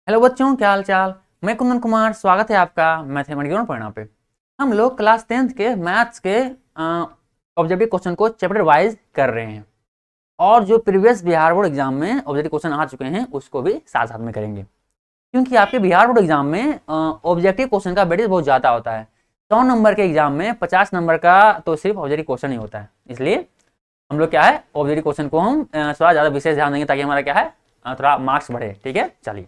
Hello बच्चों, क्या हाल चाल। मैं कुंदन कुमार, स्वागत है आपका मैथमेटिक्स पढ़ना पे। हम लोग क्लास 10th के मैथ्स के ऑब्जेक्टिव क्वेश्चन को चैप्टर वाइज कर रहे हैं और जो प्रीवियस बिहार बोर्ड एग्जाम में ऑब्जेक्टिव क्वेश्चन आ चुके हैं उसको भी साथ साथ में करेंगे, क्योंकि आपके बिहार बोर्ड एग्जाम में ऑब्जेक्टिव क्वेश्चन का वेटेज बहुत ज़्यादा होता है। 100 नंबर के एग्जाम में 50 नंबर का तो सिर्फ ऑब्जेक्टिव क्वेश्चन ही होता है, इसलिए हम लोग क्या है ऑब्जेक्टिव क्वेश्चन को हम थोड़ा ज़्यादा विशेष ध्यान देंगे ताकि हमारा क्या है थोड़ा मार्क्स बढ़े। ठीक है, चलिए।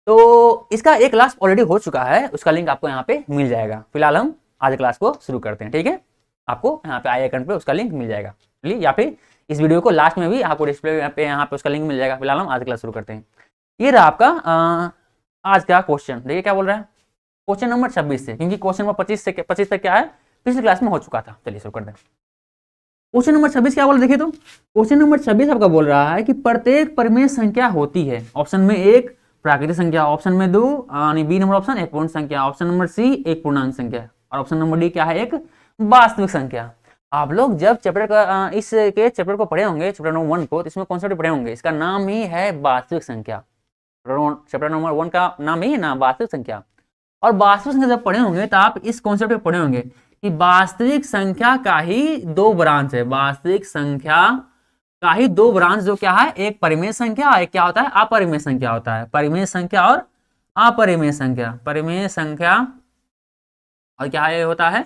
तो इसका एक क्लास ऑलरेडी हो चुका है, उसका लिंक आपको यहाँ पे मिल जाएगा। फिलहाल हम आज क्लास को शुरू करते हैं। ठीक है, आपको यहाँ पे आई आइकन पे उसका लिंक मिल जाएगा, चलिए, या फिर इस वीडियो को लास्ट में भी आपको डिस्प्ले यहाँ पे उसका लिंक मिल जाएगा। फिलहाल हम आज क्लास शुरू करते हैं। ये रहा आपका आज का क्वेश्चन। देखिए क्या बोल रहा है, क्वेश्चन नंबर 26 से, क्योंकि क्वेश्चन नंबर 25 तक क्या है पिछले क्लास में हो चुका था। चलिए शुरू करते हैं। क्वेश्चन नंबर 26 क्या बोल, देखिए तो क्वेश्चन नंबर 26 आपका बोल रहा है कि प्रत्येक परिमेय संख्या होती है। ऑप्शन में एक प्राकृतिक संख्या, ऑप्शन में दो यानी बी नंबर ऑप्शन एक पूर्ण संख्या, ऑप्शन नंबर सी एक पूर्णांक संख्या और ऑप्शन नंबर डी क्या है एक वास्तविक संख्या। आप लोग जब चैप्टर का इस के चैप्टर को पढ़े होंगे, चैप्टर नंबर 1 को, तो इसमें कॉन्सेप्ट पढ़े होंगे, इसका नाम ही है वास्तविक संख्या। चैप्टर नंबर 1 का नाम ही है ना वास्तविक संख्या। और वास्तविक संख्या जब पढ़े होंगे तो आप इस कॉन्सेप्ट पे पढ़े होंगे कि वास्तविक संख्या का ही दो ब्रांच है। वास्तविक संख्या का ही दो ब्रांच जो क्या है, एक परिमेय संख्या और एक क्या होता है अपरिमेय संख्या होता है। परिमेय संख्या और अपरिमेय संख्या, परिमेय संख्या और क्या है होता है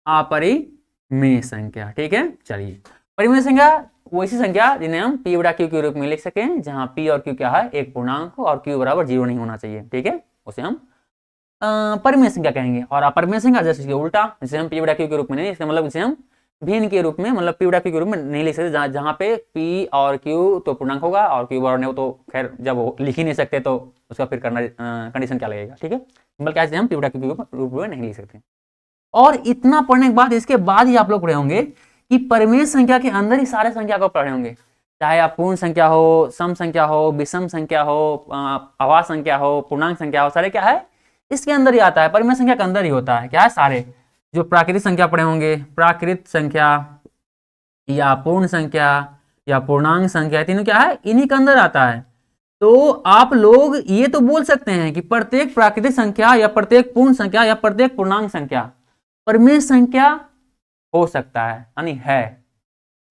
अपरिमेय संख्या। ठीक है, चलिए। परिमेय संख्या वो ऐसी संख्या जिन्हें हम p बटा q के रूप में लिख सकें, जहां p और q क्या है एक पूर्णांक हो और q बराबर 0 नहीं होना चाहिए। ठीक है, उसे हम परिमेय संख्या कहेंगे। और अपरिमेय संख्या जैसे इसके उल्टा, जिसे हम p बटा q के रूप में नहीं, इसका मतलब इसे हम भिन्न के रूप में, मतलब p बटा q के रूप में नहीं लिख सकते, जहां पे p और q तो पूर्णांक होगा और q बराबर नहीं हो तो खैर जब लिख ही नहीं सकते तो उसका फिर करना कंडीशन क्या लगेगा। ठीक है, सिंपल क्या है हम p बटा q के रूप में नहीं लिख सकते। और इतना पढ़ने के बाद इसके बाद ही आप लोग पढ़े होंगे कि परिमेय संख्या के अंदर ही सारे संख्या को पढ़े होंगे, चाहे आप पूर्ण संख्या हो, सम संख्या हो, विषम संख्या हो, अभाज्य संख्या हो, पूर्णांक संख्या हो, सारे क्या है इसके अंदर ही आता है, परिमेय संख्या के अंदर ही होता है। क्या है सारे जो प्राकृतिक संख्या पढ़े होंगे, प्राकृत संख्या या पूर्ण संख्या या पूर्णांक संख्या, तीनों क्या है इन्हीं के अंदर आता है। तो आप लोग ये तो बोल सकते हैं कि प्रत्येक प्राकृतिक संख्या या प्रत्येक पूर्ण संख्या या प्रत्येक पूर्णांक संख्या परिमेय संख्या हो सकता है, यानी है,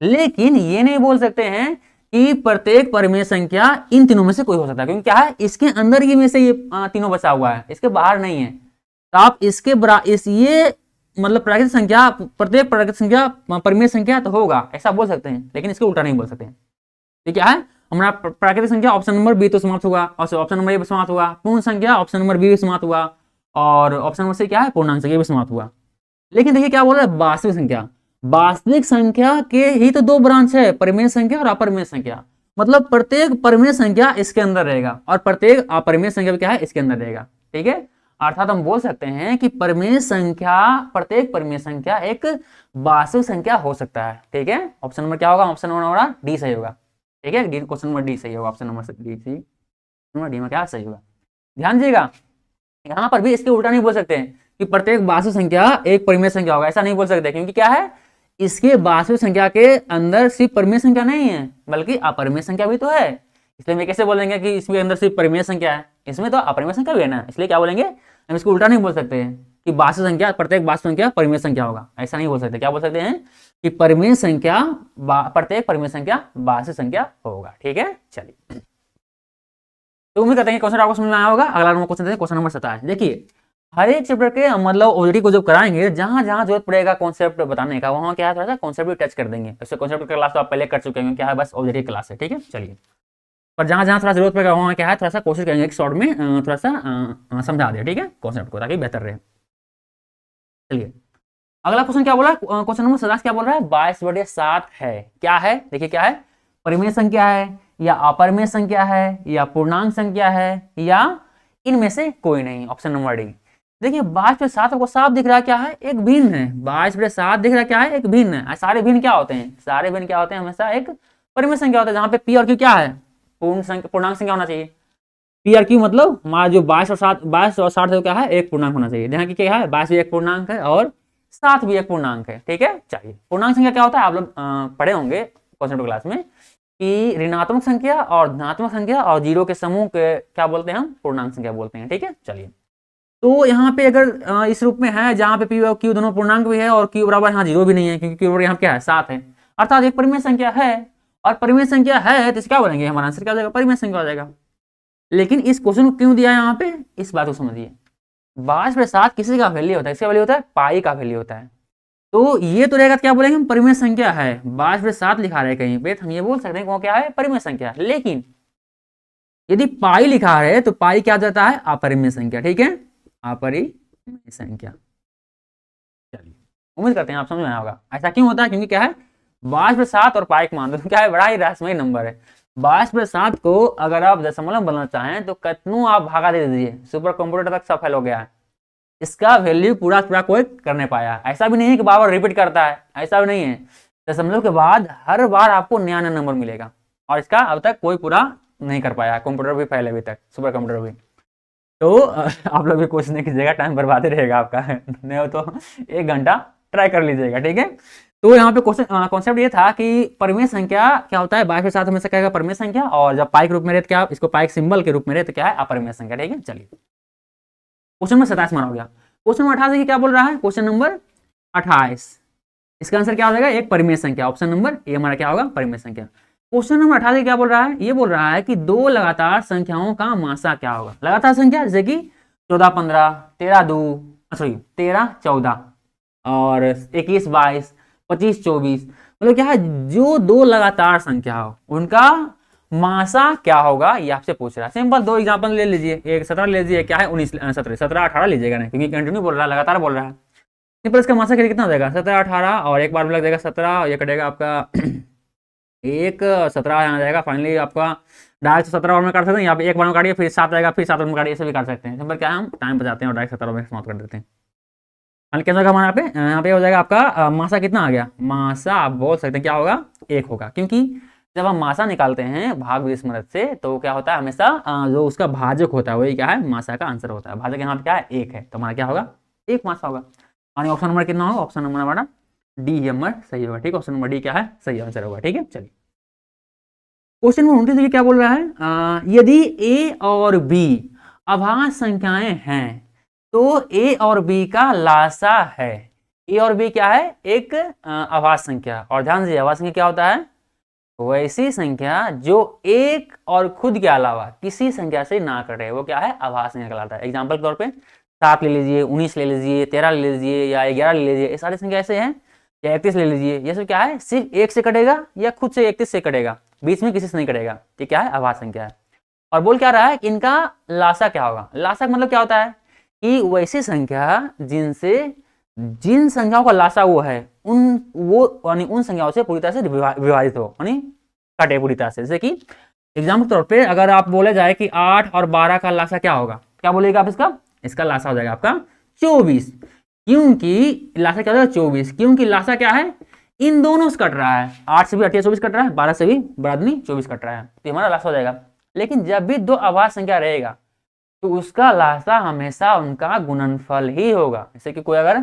लेकिन ये नहीं बोल सकते हैं कि प्रत्येक परिमेय संख्या इन तीनों में से कोई हो सकता है, क्योंकि क्या है इसके अंदर ही में से ये तीनों बचा हुआ है, इसके बाहर नहीं है। तो आप इसके ये मतलब प्राकृतिक संख्या, प्रत्येक प्राकृतिक संख्या परिमेय संख्या तो होगा ऐसा बोल सकते हैं, लेकिन इसके उल्टा नहीं बोल सकते। तो क्या है हमारा प्राकृतिक संख्या ऑप्शन नंबर बी तो समाप्त हुआ, और ऑप्शन नंबर ए भी समाप्त हुआ, पूर्ण संख्या ऑप्शन नंबर बी भी समाप्त हुआ, और ऑप्शन नंबर सी क्या है पूर्णांक संख्या भी समाप्त हुआ। लेकिन देखिए क्या बोल रहा है वास्तविक संख्या, वास्तविक संख्या के ही तो दो ब्रांच है, परिमेय संख्या और अपरिमेय संख्या। मतलब प्रत्येक परिमेय संख्या इसके अंदर रहेगा और प्रत्येक अपरिमेय संख्या भी क्या है इसके अंदर रहेगा। ठीक है, अर्थात हम बोल सकते हैं कि परिमेय संख्या, प्रत्येक परिमेय संख्या एक वास्तविक संख्या हो सकता है। ठीक है, ऑप्शन नंबर क्या होगा, ऑप्शन नंबर डी सही होगा। ठीक है, डी क्वेश्चन नंबर डी सही होगा, option number D C number D में क्या सही होगा। ध्यान दीजिएगा, यहाँ पर भी इसके उल्टा नहीं बोल सकते कि प्रत्येक वास्तविक संख्या एक परिमेय संख्या होगा, ऐसा नहीं बोल सकते, क्योंकि क्या है इसके वास्तविक संख्या के अंदर सिर्फ परिमेय संख्या नहीं है बल्कि अपरिमेय संख्या भी तो है। इसलिए मैं कैसे बोलेंगे कि इसके अंदर सिर्फ परिमेय संख्या है, इसमें तो अपरिमेय संख्या भी है ना, इसलिए क्या बोलेंगे हम इसको उल्टा नहीं बोल सकते कि वास्तविक संख्या, प्रत्येक वास्तविक संख्या परिमेय संख्या होगा, ऐसा नहीं बोल सकते। क्या बोल सकते हैं कि परिमेय संख्या, प्रत्येक परिमेय संख्या वास्तविक संख्या होगा। ठीक है, चलिए, तो उम्मीद करते हैं क्वेश्चन आपको समझ में आया होगा। अगला क्वेश्चन क्वेश्चन नंबर 27। देखिए हर एक चैप्टर के मतलब ऑलरेडी को जब कराएंगे, जहां जहां जरूरत पड़ेगा कॉन्सेप्ट बताने का, वहां क्या है थोड़ा सा कॉन्सेप्ट भी टच कर देंगे। वैसे कॉन्सेप्ट क्लास तो आप पहले कर चुके हैं, क्या है बस ऑलरेडी क्लास है। ठीक है, चलिए, पर जहां जहां थोड़ा जरूरत पड़ेगा वहां क्या है थोड़ा सा कोशिश करेंगे शॉर्ट में थोड़ा सा समझा दे। ठीक है, कॉन्सेप्ट को, ताकि बेहतर रहे। चलिए अगला क्वेश्चन क्या बोला, क्वेश्चन नंबर 27 क्या बोल रहा है 22/7 है। क्या है, देखिए क्या है परिमेय संख्या है या अपरिमेय संख्या है या पूर्णांक संख्या है या इनमें से कोई नहीं, ऑप्शन नंबर डी। देखिए 22/7 आपको साफ दिख रहा है क्या है एक भिन्न है, 22/7 दिख रहा है क्या है एक भिन्न है। सारे भिन्न क्या होते हैं, सारे भिन्न क्या होते हैं हमेशा एक परिमेय संख्या होता है, जहां पे पी और क्यू क्या है पूर्णांक संख्या होना चाहिए। पी और क्यू मतलब हमारा जो 22 और 60 क्या है एक पूर्णांक होना चाहिए। यहाँ की क्या है 22 भी एक पूर्णांक है और 7 भी एक पूर्णांक है। ठीक है, चलिए पूर्णांक संख्या क्या होता है आप लोग पढ़े होंगे कॉन्सेप्ट क्लास में कि ऋणात्मक संख्या और धनात्मक संख्या और जीरो के समूह के क्या बोलते हैं हम, पूर्णांक संख्या बोलते हैं। ठीक है, चलिए। तो यहाँ पे अगर इस रूप में है जहाँ पे पी और क्यू दोनों पूर्णांक भी है और क्यू बराबर यहाँ जीरो भी नहीं है, क्योंकि क्यू बराबर यहाँ क्या है 7 है, अर्थात एक परिमेय संख्या है। और परिमेय संख्या है तो क्या बोलेंगे, हमारा आंसर क्या हो जाएगा, परिमेय संख्या हो जाएगा। लेकिन इस क्वेश्चन को क्यों दिया है यहाँ पे, इस बात को समझिए। 22/7 किसी का वैल्यू होता है, किसका वैल्यू होता है, पाई का वैल्यू होता है। तो ये तो रहेगा क्या बोलेंगे हम, परिमेय संख्या है। 22/7 लिखा रहे कहीं पे, हम ये बोल सकते हैं वो क्या है, परिमेय संख्या। लेकिन यदि पाई लिखा है तो पाई क्या जाता है, अपरिमेय संख्या। ठीक है, अपरिमेय संख्या। चलिए, उम्मीद करते हैं आप समझ में आया होगा। ऐसा क्यों होता है, क्योंकि क्या है 22/7 और पाई का मान दो क्या है, बड़ा ही रहस्यमय नंबर है। 22/7 को अगर आप दशमलव बनाना चाहें तो कितनों आप भागा दे दीजिए, सुपर कंप्यूटर तक सफल हो गया है। इसका वैल्यू पूरा पूरा कोई कर नहीं पाया। ऐसा भी नहीं है कि बार बार रिपीट करता है, ऐसा भी नहीं है। दशमलव के बाद हर बार आपको नया नया नंबर मिलेगा, और इसका अब तक कोई पूरा नहीं कर पाया। कंप्यूटर भी फैले अभी तक, सुपर कंप्यूटर भी। तो आप लोग भी कोशिश नहीं कीजिएगा, टाइम बर्बाद ही रहेगा आपका नहीं हो तो 1 घंटा ट्राई कर लीजिएगा। ठीक है, तो यहाँ पे क्वेश्चन कॉन्सेप्ट ये था कि परिमेय संख्या क्या होता है, 22/7 हमेशा क्या परिमेय संख्या, और जब पाई के रूप में रहे तो क्या, इसको पाई सिंबल के रूप में रहे तो क्या है, अपरिमेय संख्या। ठीक है, चलिए क्वेश्चन नंबर 27 माना हो गया। क्वेश्चन नंबर 28 क्या बोल रहा है, क्वेश्चन नंबर 28, इसका आंसर क्या हो जाएगा, एक परिमेय संख्या। ऑप्शन नंबर ए हमारा क्या होगा, परिमेय संख्या। क्वेश्चन नंबर 28 क्या बोल रहा है, ये बोल रहा है कि दो लगातार संख्याओं का मासा क्या होगा। लगातार संख्या जैसे कि 14-15, 13-14 और 21-22, 25-24, मतलब क्या है, जो दो लगातार संख्या हो उनका मासा क्या होगा, ये आपसे पूछ रहा है। सिंपल दो एग्जांपल ले लीजिए, एक 17 ले लीजिए, क्या है 17-18 लीजिएगा नहीं, क्योंकि कंटिन्यू बोल रहा है, लगातार बोल रहा है। सिंपल इसका मासा कितना हो जाएगा, 17-18 और एक बार में लग जाएगा 17, ये कटेगा आपका एक 17 यहाँ जाएगा। फाइनली आपका डायरेक्ट 17 बार में काट सकते हैं, यहाँ पे एक बार में काटिए, फिर 7 आएगा, फिर 7 बार में काटिए, ऐसे भी काट सकते हैं। सिंपल क्या है, हम टाइम बचाते हैं और डायरेक्ट 17 में समाप्त कर देते हैं। फाइनली क्या होगा हमारे यहाँ पे हो जाएगा आपका मासा कितना आ गया, मासा आप बोल सकते हैं क्या होगा, 1 होगा। क्योंकि जब हम मासा निकालते हैं भाग विस्मृत से तो क्या होता है, हमेशा जो उसका भाजक होता है वही क्या है, मासा का आंसर होता है। भाजक यहाँ पे क्या है, 1 है, तो हमारा क्या होगा, 1 मासा होगा। यानी ऑप्शन नंबर कितना होगा, ऑप्शन नंबर हमारा डी नंबर सही होगा। ठीक है, ऑप्शन नंबर डी क्या है, सही आंसर होगा। ठीक है, चलिए क्वेश्चन नंबर 29 क्या बोल रहा है, यदि ए और बी अभाज्य संख्याएं हैं तो ए और बी का लासा है। ए और बी क्या है, एक अभाज्य संख्या। और ध्यान दीजिए अभाज्य संख्या क्या होता है, वैसी संख्या जो एक और खुद के अलावा किसी संख्या से ना कटे, वो क्या है, अभाज्य संख्या कहलाता है। एग्जाम्पल के तौर पे 7 ले लीजिए, 19 ले लीजिए, 13 ले लीजिए या 11 ले लीजिए, ये सारी संख्या ऐसे हैं। या 31 ले लीजिए, ये सब क्या है, सिर्फ एक से कटेगा या खुद से 31 से कटेगा, बीच में किसी से नहीं कटेगा। ये क्या है, अभाज्य संख्या है। और बोल क्या रहा है कि इनका लासा क्या होगा। लासा मतलब क्या होता है कि वैसी संख्या जिनसे जिन संख्याओं का लासा वो है उन संख्याओं से पूरी तरह से विभाजित हो, यानी कटे पूरी तरह से। जैसे कि एग्जाम्पल तौर पे अगर आप बोले जाए कि 8 और 12 का लासा क्या होगा, क्या बोलेगा आप, इसका लासा हो जाएगा आपका 24। क्योंकि लासा क्या हो जाएगा, 24, क्योंकि लासा क्या है, इन दोनों से कट रहा है। 8 से भी 24 कट रहा है, 12 से भी बरादनी 24 कट रहा है, तो हमारा लासा हो जाएगा। लेकिन जब भी दो अभाज्य संख्या रहेगा तो उसका लासा हमेशा उनका गुणनफल ही होगा। जैसे कि कोई अगर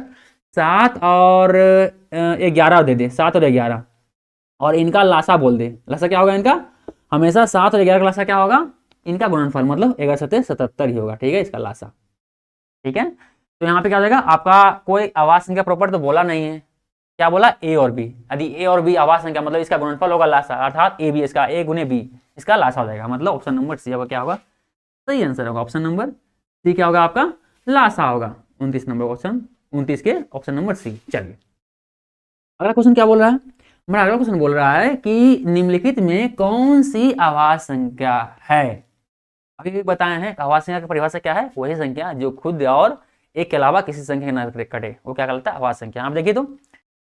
7 और 11 दे दे, 7 और 11, और इनका लासा बोल दे, लासा क्या होगा इनका, हमेशा 7 और 11 का लासा क्या होगा, इनका गुणनफल, मतलब 11×7 = 77 ही होगा। ठीक है, इसका लासा। ठीक है, तो यहाँ पे क्या हो जाएगा आपका, कोई अभाज्य संख्या प्रॉपर तो बोला नहीं है, क्या बोला, ए और बी। यदि ए और बी अभाज्य संख्या मतलब इसका गुणनफल होगा लासा, अर्थात ए बी, इसका ए गुने बी, इसका लासा हो जाएगा। मतलब ऑप्शन नंबर सी होगा, क्या होगा, सही आंसर होगा। ऑप्शन नंबर सी क्या होगा आपका, लासा होगा। 29 नंबर क्वेश्चन, 29 के ऑप्शन नंबर सी। चलिए अगला क्वेश्चन क्या बोल रहा है, हमारा अगला क्वेश्चन बोल रहा है कि निम्नलिखित में कौन सी अभाज्य संख्या है। अभी भी बताए हैं अभाज्य संख्या की परिभाषा क्या है, वही संख्या जो खुद और एक के अलावा किसी संख्या के ना कटे, वो क्या कहलाता है, अभाज्य संख्या। आप देखिए तो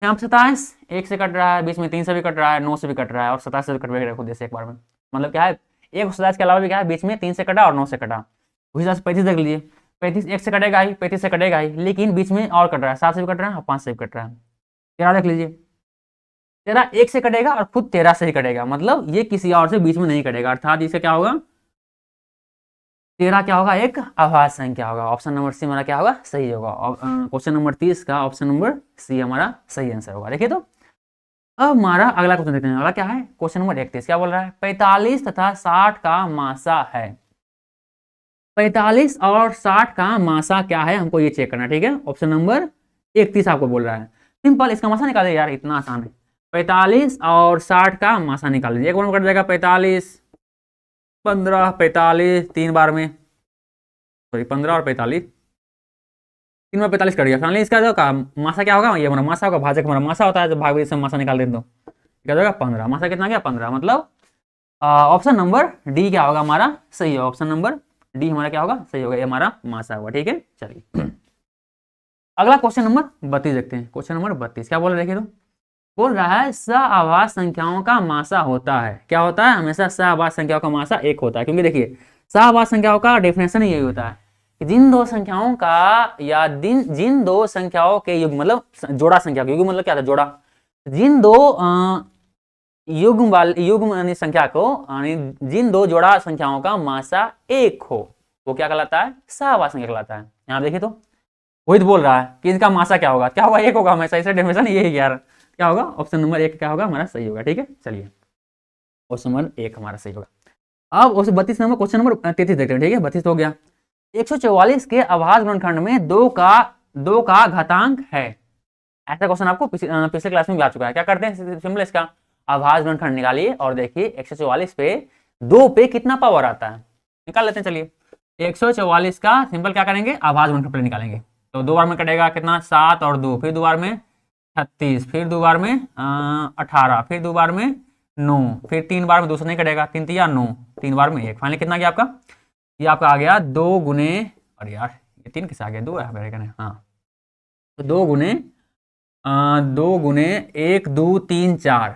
यहाँ 27 1 से कट रहा है, बीच में 3 से भी कट रहा है, 9 से भी कट रहा है और 27 से भी कट रहा है खुद से एक बार में। मतलब क्या है, एक 27 के अलावा भी क्या है, बीच में 3 से कटा और 9 से कटा। उसी हिसाब से 35 देख लीजिए, 35 1 से कटेगा ही, 35 से कटेगा ही, लेकिन बीच में और कट रहा है, 7 से भी कट रहा है और 5 से भी कट रहा है। 13 देख लीजिए, 13 1 से कटेगा और खुद 13 से ही कटेगा, मतलब ये किसी और से बीच में नहीं कटेगा, अर्थात इसका क्या होगा, 13 क्या होगा, एक अभाज्य संख्या होगा। ऑप्शन नंबर सी हमारा क्या होगा, सही होगा। क्वेश्चन नंबर 30 का ऑप्शन नंबर सी हमारा सही आंसर होगा। देखिए तो अब हमारा अगला क्वेश्चन देखते हैं। अगला क्या है, क्वेश्चन नंबर 31 क्या बोल रहा है, 45 तथा 60 का मासा है। 45 और 60 का मासा क्या है, हमको ये चेक करना है, ठीक है। ऑप्शन नंबर 31 आपको बोल रहा है। सिंपल, इसका मासा निकाले यार, इतना आसान है। 45 और 60 का मासा निकाल लीजिए। एक बार में कट जाएगा 45, 15, 45 तीन बार में, सॉरी 15 और 45, 3 में 45 कट गया। फाइनली इसका जो का मासा क्या होगा, ये हमारा मासा होगा, भाजक हमारा मासा होता है, जब भाग से मासा निकाल दें तो क्या होगा 15। मासा कितना गया 15, मतलब ऑप्शन नंबर डी क्या होगा हमारा सही है। ऑप्शन नंबर डी हमारा क्या होगा सही होगा, ये हमारा मासा होगा, ठीक है। चलिए अगला क्वेश्चन नंबर 32 देखते हैं। क्वेश्चन नंबर 32 क्या बोल रहे देखिए तो, बोल रहा है सआभाज्य संख्याओं का मासा होता है। क्या होता है, हमेशा सआभाज्य संख्याओं का मासा एक होता है, क्योंकि देखिए सआभाज्य संख्याओं का डेफिनेशन ही यही होता है कि जिन दो संख्याओं का या जिन दो संख्याओं के युग्म, मतलब जोड़ा संख्या, युग्म मतलब क्या था जोड़ा, जिन दो युग्म यानी संख्या को जिन दो जोड़ा संख्याओं का मासा एक हो, वो क्या कहलाता है, सआभाज्य संख्या कहलाता है। यहाँ देखिए तो वही तो बोल रहा है कि इनका मासा क्या होगा, क्या होगा एक होगा हमेशा, इसका डेफिनेशन यही यार, क्या होगा ऑप्शन नंबर 1 क्या होगा हमारा सही होगा, ठीक है। चलिए ऑप्शन नंबर 1 हमारा सही होगा। अब उस 32 नंबर क्वेश्चन नंबर 33 देखते हैं, ठीक है। 32 हो गया। 144 के अभाज्य गुणनखंड में दो का घातांक है। ऐसा क्वेश्चन आपको पिछले क्लास में भी आ चुका है। क्या करते हैं सिंपल, इसका अभाज्य गुणनखंड निकालिए और देखिए 144 पे 2 पे कितना पावर आता है, निकाल लेते हैं। चलिए 144 का सिंपल क्या करेंगे, अभाज्य गुणनखंड निकालेंगे। तो 2 बार में कटेगा कितना 7 और 2, फिर 2 बार में 36, फिर 2 बार में 18, फिर 2 बार में 9, फिर 3 बार में 2 से नहीं कटेगा, 3 3 9, 3 बार में 1, फाइनली कितना गया आपका, ये आपका आ गया 2 गुने, अरे यार ये 3 किससे आ गया, 2 है हाँ, तो 2 गुने 1 2 3 4,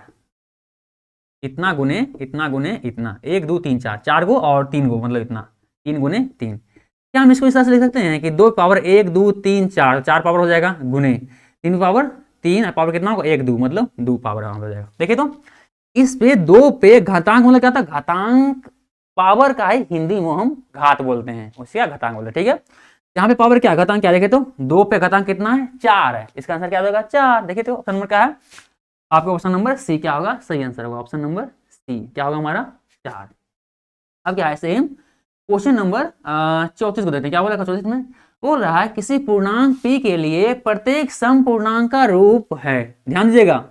इतना गुने इतना गुने इतना, 1 2 3 4, 4 गो और 3 गो, मतलब इतना 3 गुने 3। क्या हम इसको इस तरह से लिख सकते हैं कि 2 पावर 1 2 3 4, 4 पावर हो जाएगा गुने 3 पावर 3 पावर कितना होगा 1 2, मतलब 2 पावर हो जाएगा। देखिए तो इस पे 2 पे घातांक मतलब क्या था, घातांक पावर का ही हिंदी में हम घात बोलते हैं, उससे क्या घातांक बोलते हैं, ठीक है। यहाँ पे पावर क्या घातांक क्या, देखे तो 2 पे घातांक कितना है 4 है, इसका आंसर क्या होगा 4। देखिए तो ऑप्शन नंबर क्या है आपका, ऑप्शन नंबर सी क्या होगा सही आंसर होगा, ऑप्शन नंबर सी क्या होगा हमारा 4। अब क्या है सेम क्वेश्चन नंबर 34 को देखते हैं। क्या बोला 34 में, बोल रहा है किसी पूर्णांक p के लिए प्रत्येक सम पूर्णांक का रूप है। ध्यान दीजिएगा,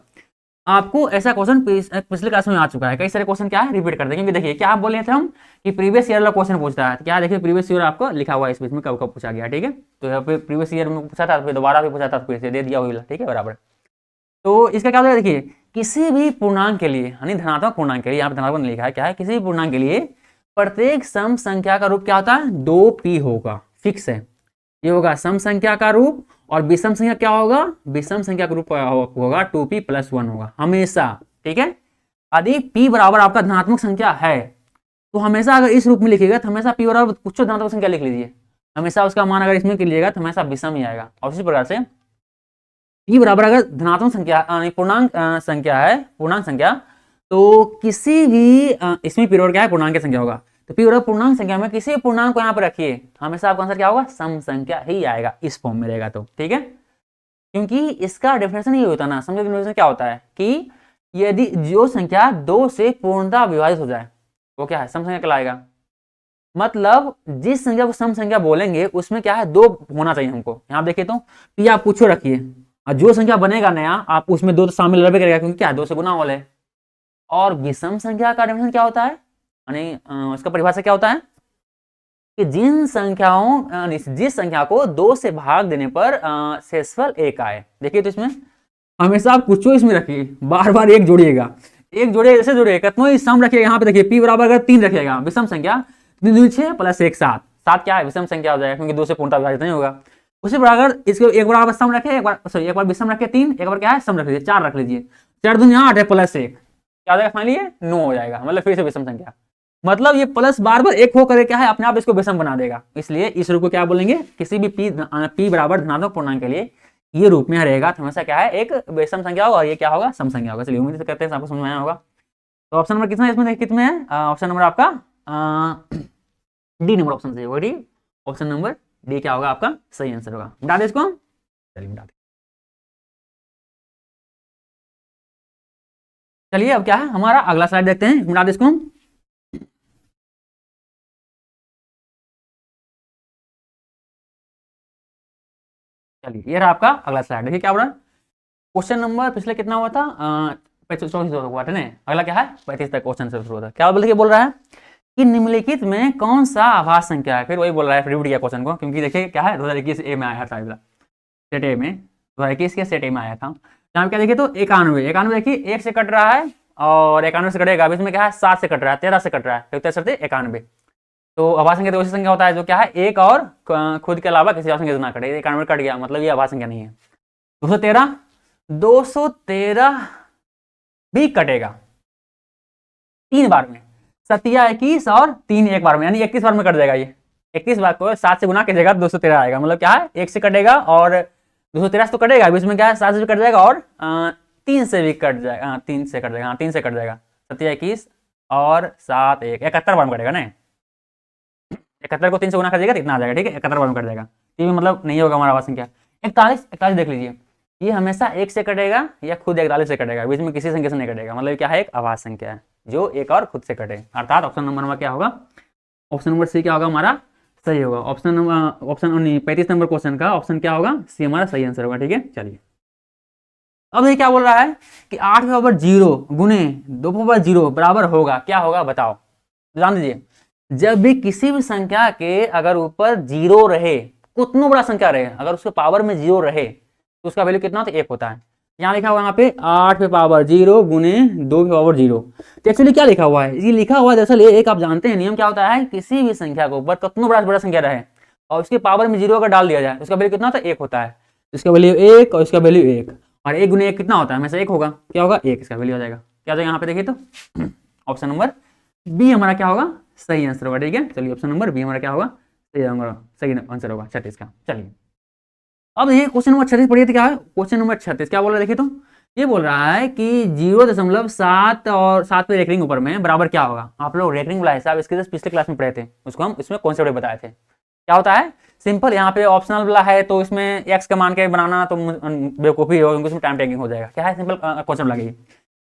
आपको ऐसा क्वेश्चन पिछले क्लास में आ चुका है, कई सारे क्वेश्चन क्या है रिपीट करते हैं, क्योंकि देखिए क्या आप बोले थे हम कि प्रीवियस ईयर वाला क्वेश्चन पूछता है, क्या देखिए प्रीवियस ईयर आपको लिखा हुआ है इस बीच में कब कब पूछा गया, ठीक है। तो यहाँ पे प्रीवियस ईयर में पूछा था, फिर दोबारा भी पूछा था, फिर से दे दिया हुआ, ठीक है बराबर। तो इसका क्या होता है, देखिए किसी भी पूर्णांक के लिए यानी धनात्मक पूर्णांक के लिए, यहाँ पे धनात्मक लिखा है, क्या है किसी भी पूर्णांक के लिए प्रत्येक सम संख्या का रूप क्या होता है 2p होगा, फिक्स है, ये होगा सम संख्या का रूप। और विषम संख्या क्या होगा, विषम संख्या का रूप होगा 2p + 1 होगा हमेशा, ठीक है। यदि p बराबर आपका धनात्मक संख्या है तो हमेशा अगर इस रूप में लिखिएगा तो हमेशा p बराबर कुछ धनात्मक संख्या लिख लीजिए, हमेशा उसका मान अगर इसमें लीजिएगा तो हमेशा विषम ही आएगा। और इसी प्रकार से p बराबर अगर धनात्मक संख्या पूर्णांक संख्या है, पूर्णांक संख्या, तो किसी भी इसमें p बराबर क्या है पूर्णांक की संख्या होगा, तो p बराबर पूर्णांक संख्या में किसी भी पूर्णांक को यहाँ पर रखिए, हमेशा आपका आंसर क्या होगा सम संख्या ही आएगा, इस फॉर्म में रहेगा तो, ठीक है। क्योंकि इसका डेफिनेशन ये होता है ना, समझो डेफिनेशन क्या होता है कि यदि जो संख्या 2 से पूर्णतः विभाजित हो जाए वो क्या है सम संख्या कहलाएगा। मतलब जिस संख्या को सम संख्या बोलेंगे उसमें क्या है 2 होना चाहिए हमको। यहाँ देखिए तो p आप कुछ रखिए और जो संख्या बनेगा नया आप उसमें 2 तो शामिल रहबे करेगा, क्योंकि क्या 2 से गुना वाले। और विषम संख्या का डेफिनेशन क्या होता है, यानी उसका परिभाषा क्या होता है कि जिस संख्या को 2 से भाग देने पर शेषफल 1 आए। देखिए तो इसमें हमेशा आप कुछ इसमें रखिए, बार बार एक जोड़िएगा, एक जोड़िए ऐसे जोड़िएगा, कितना सम रखिएगा। यहाँ पे देखिए p बराबर अगर 3 रखिएगा विषम संख्या 3 2 6 + 1 7, 7 क्या है विषम संख्या हो जाएगा, क्योंकि 2 से पूर्णतः विभाजित नहीं होगा। उसी प्रकार अगर इसको एक बार आप सम रखे, एक बार विषम रखे 3, एक बार क्या है सम रख लीजिए 4 रख लीजिए, 4 दूनी 8 है + 1 क्या हो जाएगा फाइनली 9 हो जाएगा, मतलब फिर से विषम संख्या। मतलब ये प्लस बार बार एक होकर क्या है अपने आप इसको विषम बना देगा, इसलिए इस रूप को क्या बोलेंगे किसी भी p बराबर धनात्मक पूर्णांक के लिए ये रूप में रहेगा तो हमेशा क्या है एक विषम संख्या होगा और ये क्या होगा सम संख्या होगा। चलिए उम्मीद करते हैं आपको समझ में आया होगा। तो ऑप्शन नंबर कितना है इसमें, कितने है ऑप्शन नंबर आपका डी नंबर ऑप्शन सही होगा, डी ऑप्शन नंबर डी क्या होगा आपका सही आंसर होगा। बता दें इसको, चलिए बता दें। चलिए अब क्या है हमारा अगला स्लाइड देखते हैं, मिटा दे इसको हम। चलिए ये रहा आपका अगला स्लाइड, देखिए क्या हो रहा है। क्वेश्चन नंबर पिछले कितना हुआ था, 34 हुआ था ना, अगला क्या है 35 तक क्वेश्चन से शुरू होता है। क्या बोल रहा है कि निम्नलिखित में कौन सा आभास संख्या है, फिर वही बोल रहा है, रिपीट किया क्वेश्चन को, क्योंकि देखिए क्या है 2021 ए में आया था, सेट ए में 2021 के सेट ए में आया था। यहाँ क्या देखिए तो 91 91 देखिए 1 से कट रहा है और 91 से कटेगा, बीच में क्या है 7 से कट रहा है, 13 से कट रहा है, तो 91। तो आभास संख्या तो वैसी संख्या होता है जो क्या है एक और खुद के अलावा किसी और संख्या से ना कटे, 91 कट गया मतलब ये आभास संख्या नहीं है। 213 भी कटेगा 3 बार में, 21 और 3 एक बार में, यानी 21 बार में कट जाएगा ये। 21 बार को 7 से गुना कीजिएगा 213 आएगा, मतलब क्या है 1 से कटेगा और 213 तो कटेगा, बीच में क्या है 7 से भी कट जाएगा और 3 से भी कट जाएगा, 3 से कट जाएगा, हाँ 3 से कट जाएगा, 21 और 7 1 71 बार में कटेगा ना। 71 को 3 से गुना कर देगा तो इतना आ जाएगा, ठीक है 71 बार में कट जाएगा, ये भी मतलब नहीं होगा हमारा आवाज संख्या। 41 देख लीजिए, ये हमेशा 1 से कटेगा या खुद 41 से कटेगा, बीच में किसी संख्या से नहीं कटेगा, मतलब क्या है एक आभास संख्या है जो एक और खुद से कटे, अर्थात ऑप्शन नंबर क्या होगा, ऑप्शन नंबर सी क्या होगा हमारा सही होगा। ऑप्शन 35 नंबर क्वेश्चन का ऑप्शन क्या होगा सी हमारा सही आंसर होगा, ठीक है। चलिए अब ये क्या बोल रहा है कि 8 के पावर 0 गुने 2 के पावर 0 बराबर होगा, क्या होगा बताओ, जान दीजिए। जब भी किसी भी संख्या के अगर ऊपर 0 रहे, कितना बड़ा संख्या रहे, अगर उसके पावर में 0 रहे तो उसका वैल्यू कितना, तो 1 होता है। यहाँ लिखा हुआ है यहाँ पे 8 पे पावर 0 गुने 2 पे पावर 0, तो एक्चुअली क्या लिखा हुआ है, ये लिखा हुआ है दरअसल ये एक आप जानते हैं नियम क्या होता है, किसी भी संख्या के ऊपर कितना बड़ा संख्या रहे और उसके पावर में 0 अगर डाल दिया जाए उसका वैल्यू कितना होता है 1 होता है, इसका वैल्यू 1 और इसका वैल्यू 1, और 1 गुने 1 कितना होता है हमेशा 1 होगा, क्या होगा 1, इसका वैल्यू आ जाएगा, क्या आ जाएगा यहाँ पे देखिए तो ऑप्शन नंबर बी हमारा क्या होगा सही आंसर होगा, ठीक है। चलिए ऑप्शन नंबर बी हमारा क्या होगा सही आंसर होगा 36 का। चलिए अब ये क्वेश्चन नंबर 36 पढ़िए तो क्या है, क्वेश्चन नंबर 36 क्या बोल रहा है देखिए तो, ये बोल रहा है कि 0.7 और 7 पे रेकरिंग ऊपर में बराबर क्या होगा। आप लोग रेकरिंग वाला हिसाब इसके पिछले क्लास में पढ़े थे, उसको हम इसमें कॉन्सेप्ट बताए थे। क्या होता है सिंपल, यहाँ पे ऑप्शनल वाला है तो इसमें एक्स का मान के बनाना तो बेवकूफ़ी हो, क्योंकि उसमें टाइम टेकिंग हो जाएगा। क्या है सिंपल कॉन्सेप्ट लगेगी,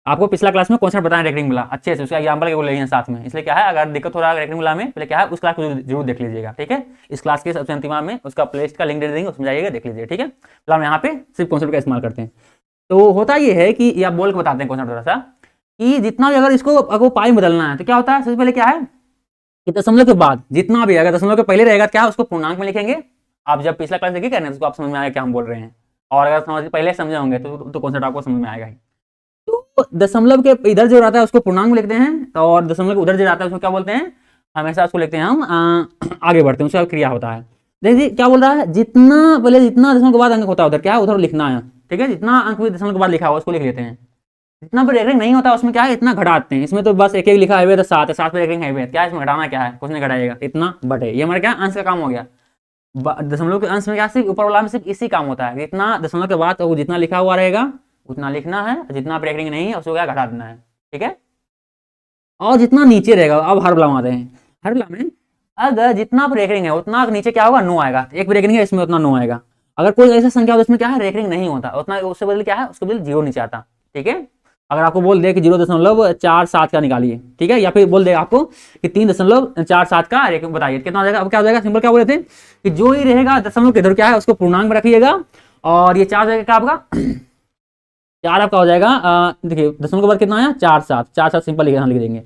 आपको पिछला क्लास में कॉन्सेप्ट बताएं रेकरिंग वाला अच्छे से, उसका एग्जाम्पल के लिए साथ में, इसलिए क्या है अगर दिक्कत हो रहा है रेकरिंग वाला में पहले क्या है उस क्लास को जरूर देख लीजिएगा, ठीक है। इस क्लास के सबसे अंतिम में उसका प्लेलिस्ट का लिंक दे देंगे, उसमें जाइएगा देख लीजिए, ठीक है। फिलहाल हम यहाँ पे सिर्फ कॉन्सेप्ट का इस्तेमाल करते हैं। तो होता ये है कि ये आप बोल के बताते हैं कॉन्सेप्ट थोड़ा सा, कि जितना भी अगर इसको पाई में बदलना है तो क्या होता है, सबसे पहले क्या है कि दशमलव के बाद जितना भी अगर दशमलव के पहले रहेगा क्या उसको पूर्णांक में लिखेंगे। आप जब पिछला क्लास देखिए करने उसको आप समझ में आएगा क्या हम बोल रहे हैं, और अगर पहले समझे होंगे तो कॉन्सेप्ट आपको समझ में आएगा ही। तो दशमलव के इधर जो रहता है उसको पूर्णांक में लिखते हैं, और दशमलव के उधर जो रहता है उसको क्या बोलते हैं, हमेशा उसको लिखते हैं हम आगे बढ़ते हैं, उसका क्रिया होता है। देखिए क्या बोल रहा है, जितना पहले जितना दशमलव के बाद अंक होता है उधर क्या है उधर लिखना है, ठीक है। जितना अंक दशमलव के बाद लिखा हुआ उसको लिख लेते हैं, जितना पर रेकरिंग नहीं होता उसमें क्या है इतना घटाते हैं, इसमें तो बस एक एक लिखा है तो 7 है, 7 पर रेकरिंग है क्या, इसमें घटाना क्या है कुछ नहीं घटाएगा, इतना बटे, ये हमारा क्या अंश का काम हो गया। दशमलव के अंश में क्या सिर्फ ऊपर वाला में सिर्फ इसी काम होता है, जितना दशमलव के बाद तो जितना लिखा हुआ रहेगा उतना लिखना है, जितना ब्रेकिंग नहीं है उसको क्या घटा देना है, ठीक है। और जितना नीचे रहेगा, अब हर ब्ला आते हैं, हर ब्ला में अगर जितना ब्रेकिंग है उतना नीचे क्या होगा 9 आएगा, एक ब्रेकिंग है इसमें उतना 9 आएगा। अगर कोई ऐसा संख्या हो जिसमें क्या है रेकरिंग नहीं होता उतना, उससे बदल क्या है उसको बदल 0 नीचे आता, ठीक है। अगर आपको बोल दे कि 0.47 का निकालिए, ठीक है, या फिर बोल दे आपको कि 3.47 का रेकरिंग बताइए कितना हो जाएगा, अब क्या हो जाएगा सिंपल क्या बोले थे कि जो ही रहेगा दशमलव के इधर क्या है उसको पूर्णांक में रखिएगा, और ये 4 हो जाएगा आपका 4 आपका हो जाएगा, देखिए दशमलव के बाद कितना आया 4 7 सिंपल लिख देंगे,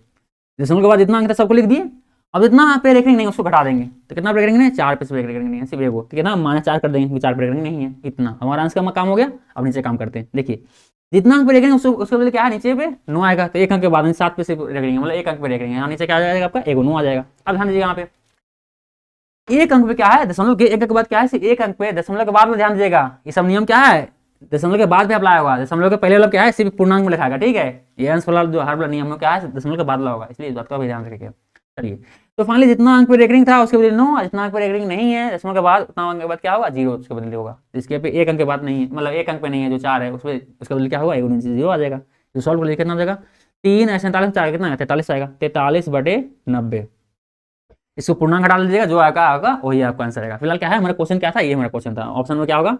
दशमलव के बाद जितना अंक था सबको लिख दिए। अब जितना पे रेकरिंग नहीं उसको घटा देंगे, तो कितना पे रेकरिंग नहीं है 4 पे रेकरिंग नहीं है सिर्फ एगो, तो कितना -4 कर देंगे, 4 पे रेकरिंग नहीं है, इतना हमारा अंश का काम हो गया। अब नीचे काम करते हैं, देखिए जितना अंक पे रेकरिंग उसको बदले क्या है नीचे पे 9 आएगा, तो एक अंक के बाद 7 पे से रेकरिंग मतलब एक अंक पे रेकरिंग, यहाँ नीचे क्या आ जाएगा आपका एगो 9 आ जाएगा। अब ध्यान दीजिएगा यहाँ पे एक अंक पे क्या है दशमलव के एक अंक के बाद क्या है सिर्फ एक अंक पे, दशमलव के बाद में ध्यान दीजिएगा ये सब नियम क्या है दशमलव के बाद भी अप्लाई होगा, दशमलव के पहले वाला क्या है सिर्फ पूर्णांक में लिखाएगा, ठीक है। ये अंश वाला जो हर वाला नियम है क्या है दशमलव के बाद वाला होगा, इसलिए इस बात का भी ध्यान रखिएगा। चलिए तो फाइनली जितना अंक पे रेकरिंग था उसके बदले 9, जितना अंक पे रेकरिंग नहीं है दशमलव के बाद उतना अंक के बाद क्या होगा 0 उसके बदले होगा, इसके पे एक अंक के बाद नहीं है मतलब एक अंक पे नहीं है जो 4 है उसके बदले क्या होगा 0 आ जाएगा, जो सॉल्व कर लिए कितना हो जाएगा 3 47 4 कितना है 43 आएगा, 43/90, इसको पूर्णांक हटा लीजिएगा जो आएगा वही आपका आंसर आएगा। फिलहाल क्या है हमारा क्वेश्चन क्या था, ये हमारा क्वेश्चन था, ऑप्शन में क्या होगा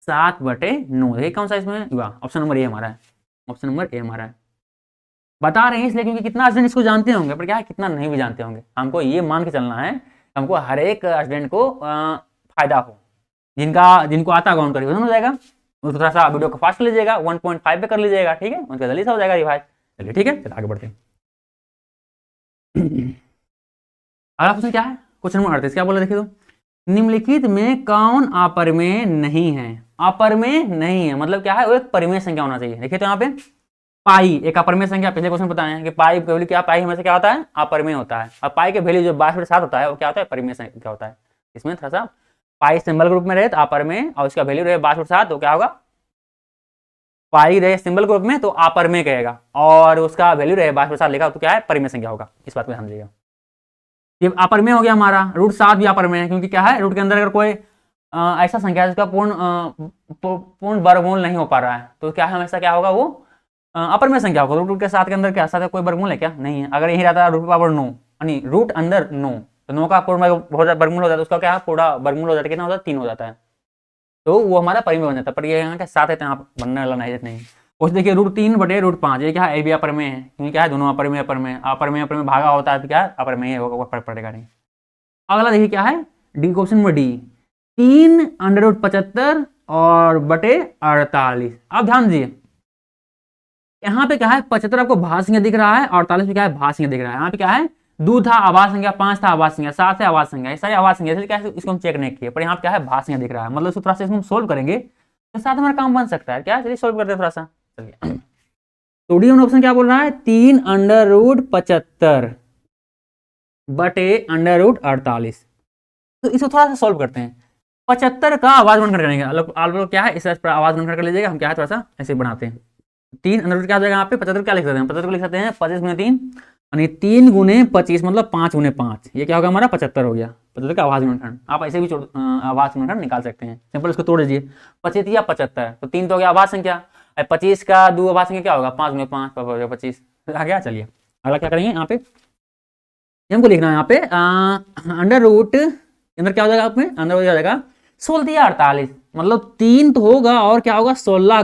7/9, देखिए कौन सा इसमें ऑप्शन नंबर ए हमारा है, ऑप्शन नंबर ए हमारा है। बता रहे हैं इसलिए क्योंकि कितना स्टूडेंट इसको जानते होंगे, पर क्या है कितना नहीं भी जानते होंगे। हमको ये मान के चलना है, हमको हर एक स्टूडेंट को फायदा हो। जिनको आता काउंट करिए हो जाएगा, उसको थोड़ा सा वीडियो को फास्ट कर लीजिएगा, 1.5 पे कर लीजिएगा, ठीक है, उनका जल्दी सा हो जाएगा रिवाइज। चलिए ठीक है, चलिए आगे बढ़ते हैं। अगला क्वेश्चन क्या है, क्वेश्चन नंबर 38 क्या बोला देखिए तो, निम्नलिखित में कौन अपरिमेय नहीं है। अपरिमेय नहीं है मतलब क्या है, वो एक परिमेय संख्या होना चाहिए। देखिए तो यहाँ पे पाई एक अपरिमेय संख्या, पिछले क्वेश्चन बताए हैं कि पाई की वैल्यू क्या, पाई हमेशा क्या होता है, अपरिमेय होता है। और पाई के वैल्यू जो 22/7 होता है वो क्या होता है, परिमेय संख्या होता है। इसमें थोड़ा सा पाई सिंबल ग्रुप में रहे तो अपरिमेय, और उसका वैल्यू रहे 22/7 तो क्या होगा, पाई रहे सिंबल ग्रुप में तो अपरिमेय कहेगा, और उसका वैल्यू रहे 22/7 लिखा तो क्या है, परिमेय संख्या होगा। इस बात को समझिएगा। ये अपरिमेय हो गया हमारा। √7 भी अपरिमेय है क्योंकि क्या है, रूट के अंदर अगर कोई ऐसा संख्या है जिसका पूर्ण वर्गमूल नहीं हो पा रहा है तो क्या है, हमेशा क्या होगा, वो अपरिमेय संख्या होगा। रूट के साथ के अंदर क्या साथ कोई वर्गमूल है क्या, नहीं है। अगर यही रहता है √9 यानी रूट अंदर 9 तो 9 का पूर्ण वर्गमूल हो जाता है, उसका क्या पूरा वर्गमूल हो जाता है, कितना होता है, 3 हो जाता है, तो वो हमारा परिमेय बन जाता है। पर ये यहाँ के साथ है, यहाँ बनने वाला नहीं। उस देखिए √3/√5 ये क्या है, ये भी अपरिमेय है क्योंकि क्या है, दोनों अपरिमेय अपरिमेय भागा होता है तो क्या है, अपरिमेय होगा, फर्क पड़ेगा नहीं। अगला देखिए क्या है, डी क्वेश्चन नंबर डी, 3√75 और बटे 48। अब ध्यान दीजिए यहाँ पे क्या है, 75 आपको भाज्य संख्या दिख रहा है, 48 पे क्या है, भाज्य संख्या दिख रहा है। यहाँ पे क्या है, 2 था आवाज संख्या, 5 था आवाज संख्या, 7 है आवाज संख्या, सारी आवाज संख्या, इसलिए क्या है इसको हम चेक नहीं किए, पर यहाँ पे क्या है, भाज्य संख्या दिख रहा है। मतलब इसको थोड़ा सा हम सोल्व करेंगे तो साथ हमारा काम बन सकता है। क्या, चलिए सोल्व करते हैं थोड़ा सा। चलिए तो डी ऑप्शन क्या बोल रहा है, 3√75 बटे √48। तो इसको थोड़ा सा सोल्व करते हैं। 75 का आवाज गुणनखंड करेंगे, आप लोग क्या है इस पर आवाज गुणनखंड कर लीजिएगा। हम क्या है थोड़ा सा ऐसे बनाते हैं। 3 क्या हो जाएगा यहाँ पे, 75 क्या लिख सकते हैं, 75 को लिख सकते हैं 25 × 3 यानी 3 × 25 मतलब 5 × 5, ये क्या होगा हमारा 75 हो गया। 75 का आवाज गुणनखंड, आप ऐसे भी आवाज गुणनखंड निकाल सकते हैं। सिंपल इसको तोड़ दीजिए, 25 या 75 तो 3 तो हो गया आवाज संख्या, 25 का 2 आवाज संख्या क्या होगा, 5 × 5 25 आ गया। चलिए अगला क्या करेंगे, यहाँ पे हमको लिखना है यहाँ पे अंडर रूट अंदर क्या हो जाएगा, आपमें अंदर हो जाएगा 16 या 48 मतलब 3 तो होगा और क्या होगा 16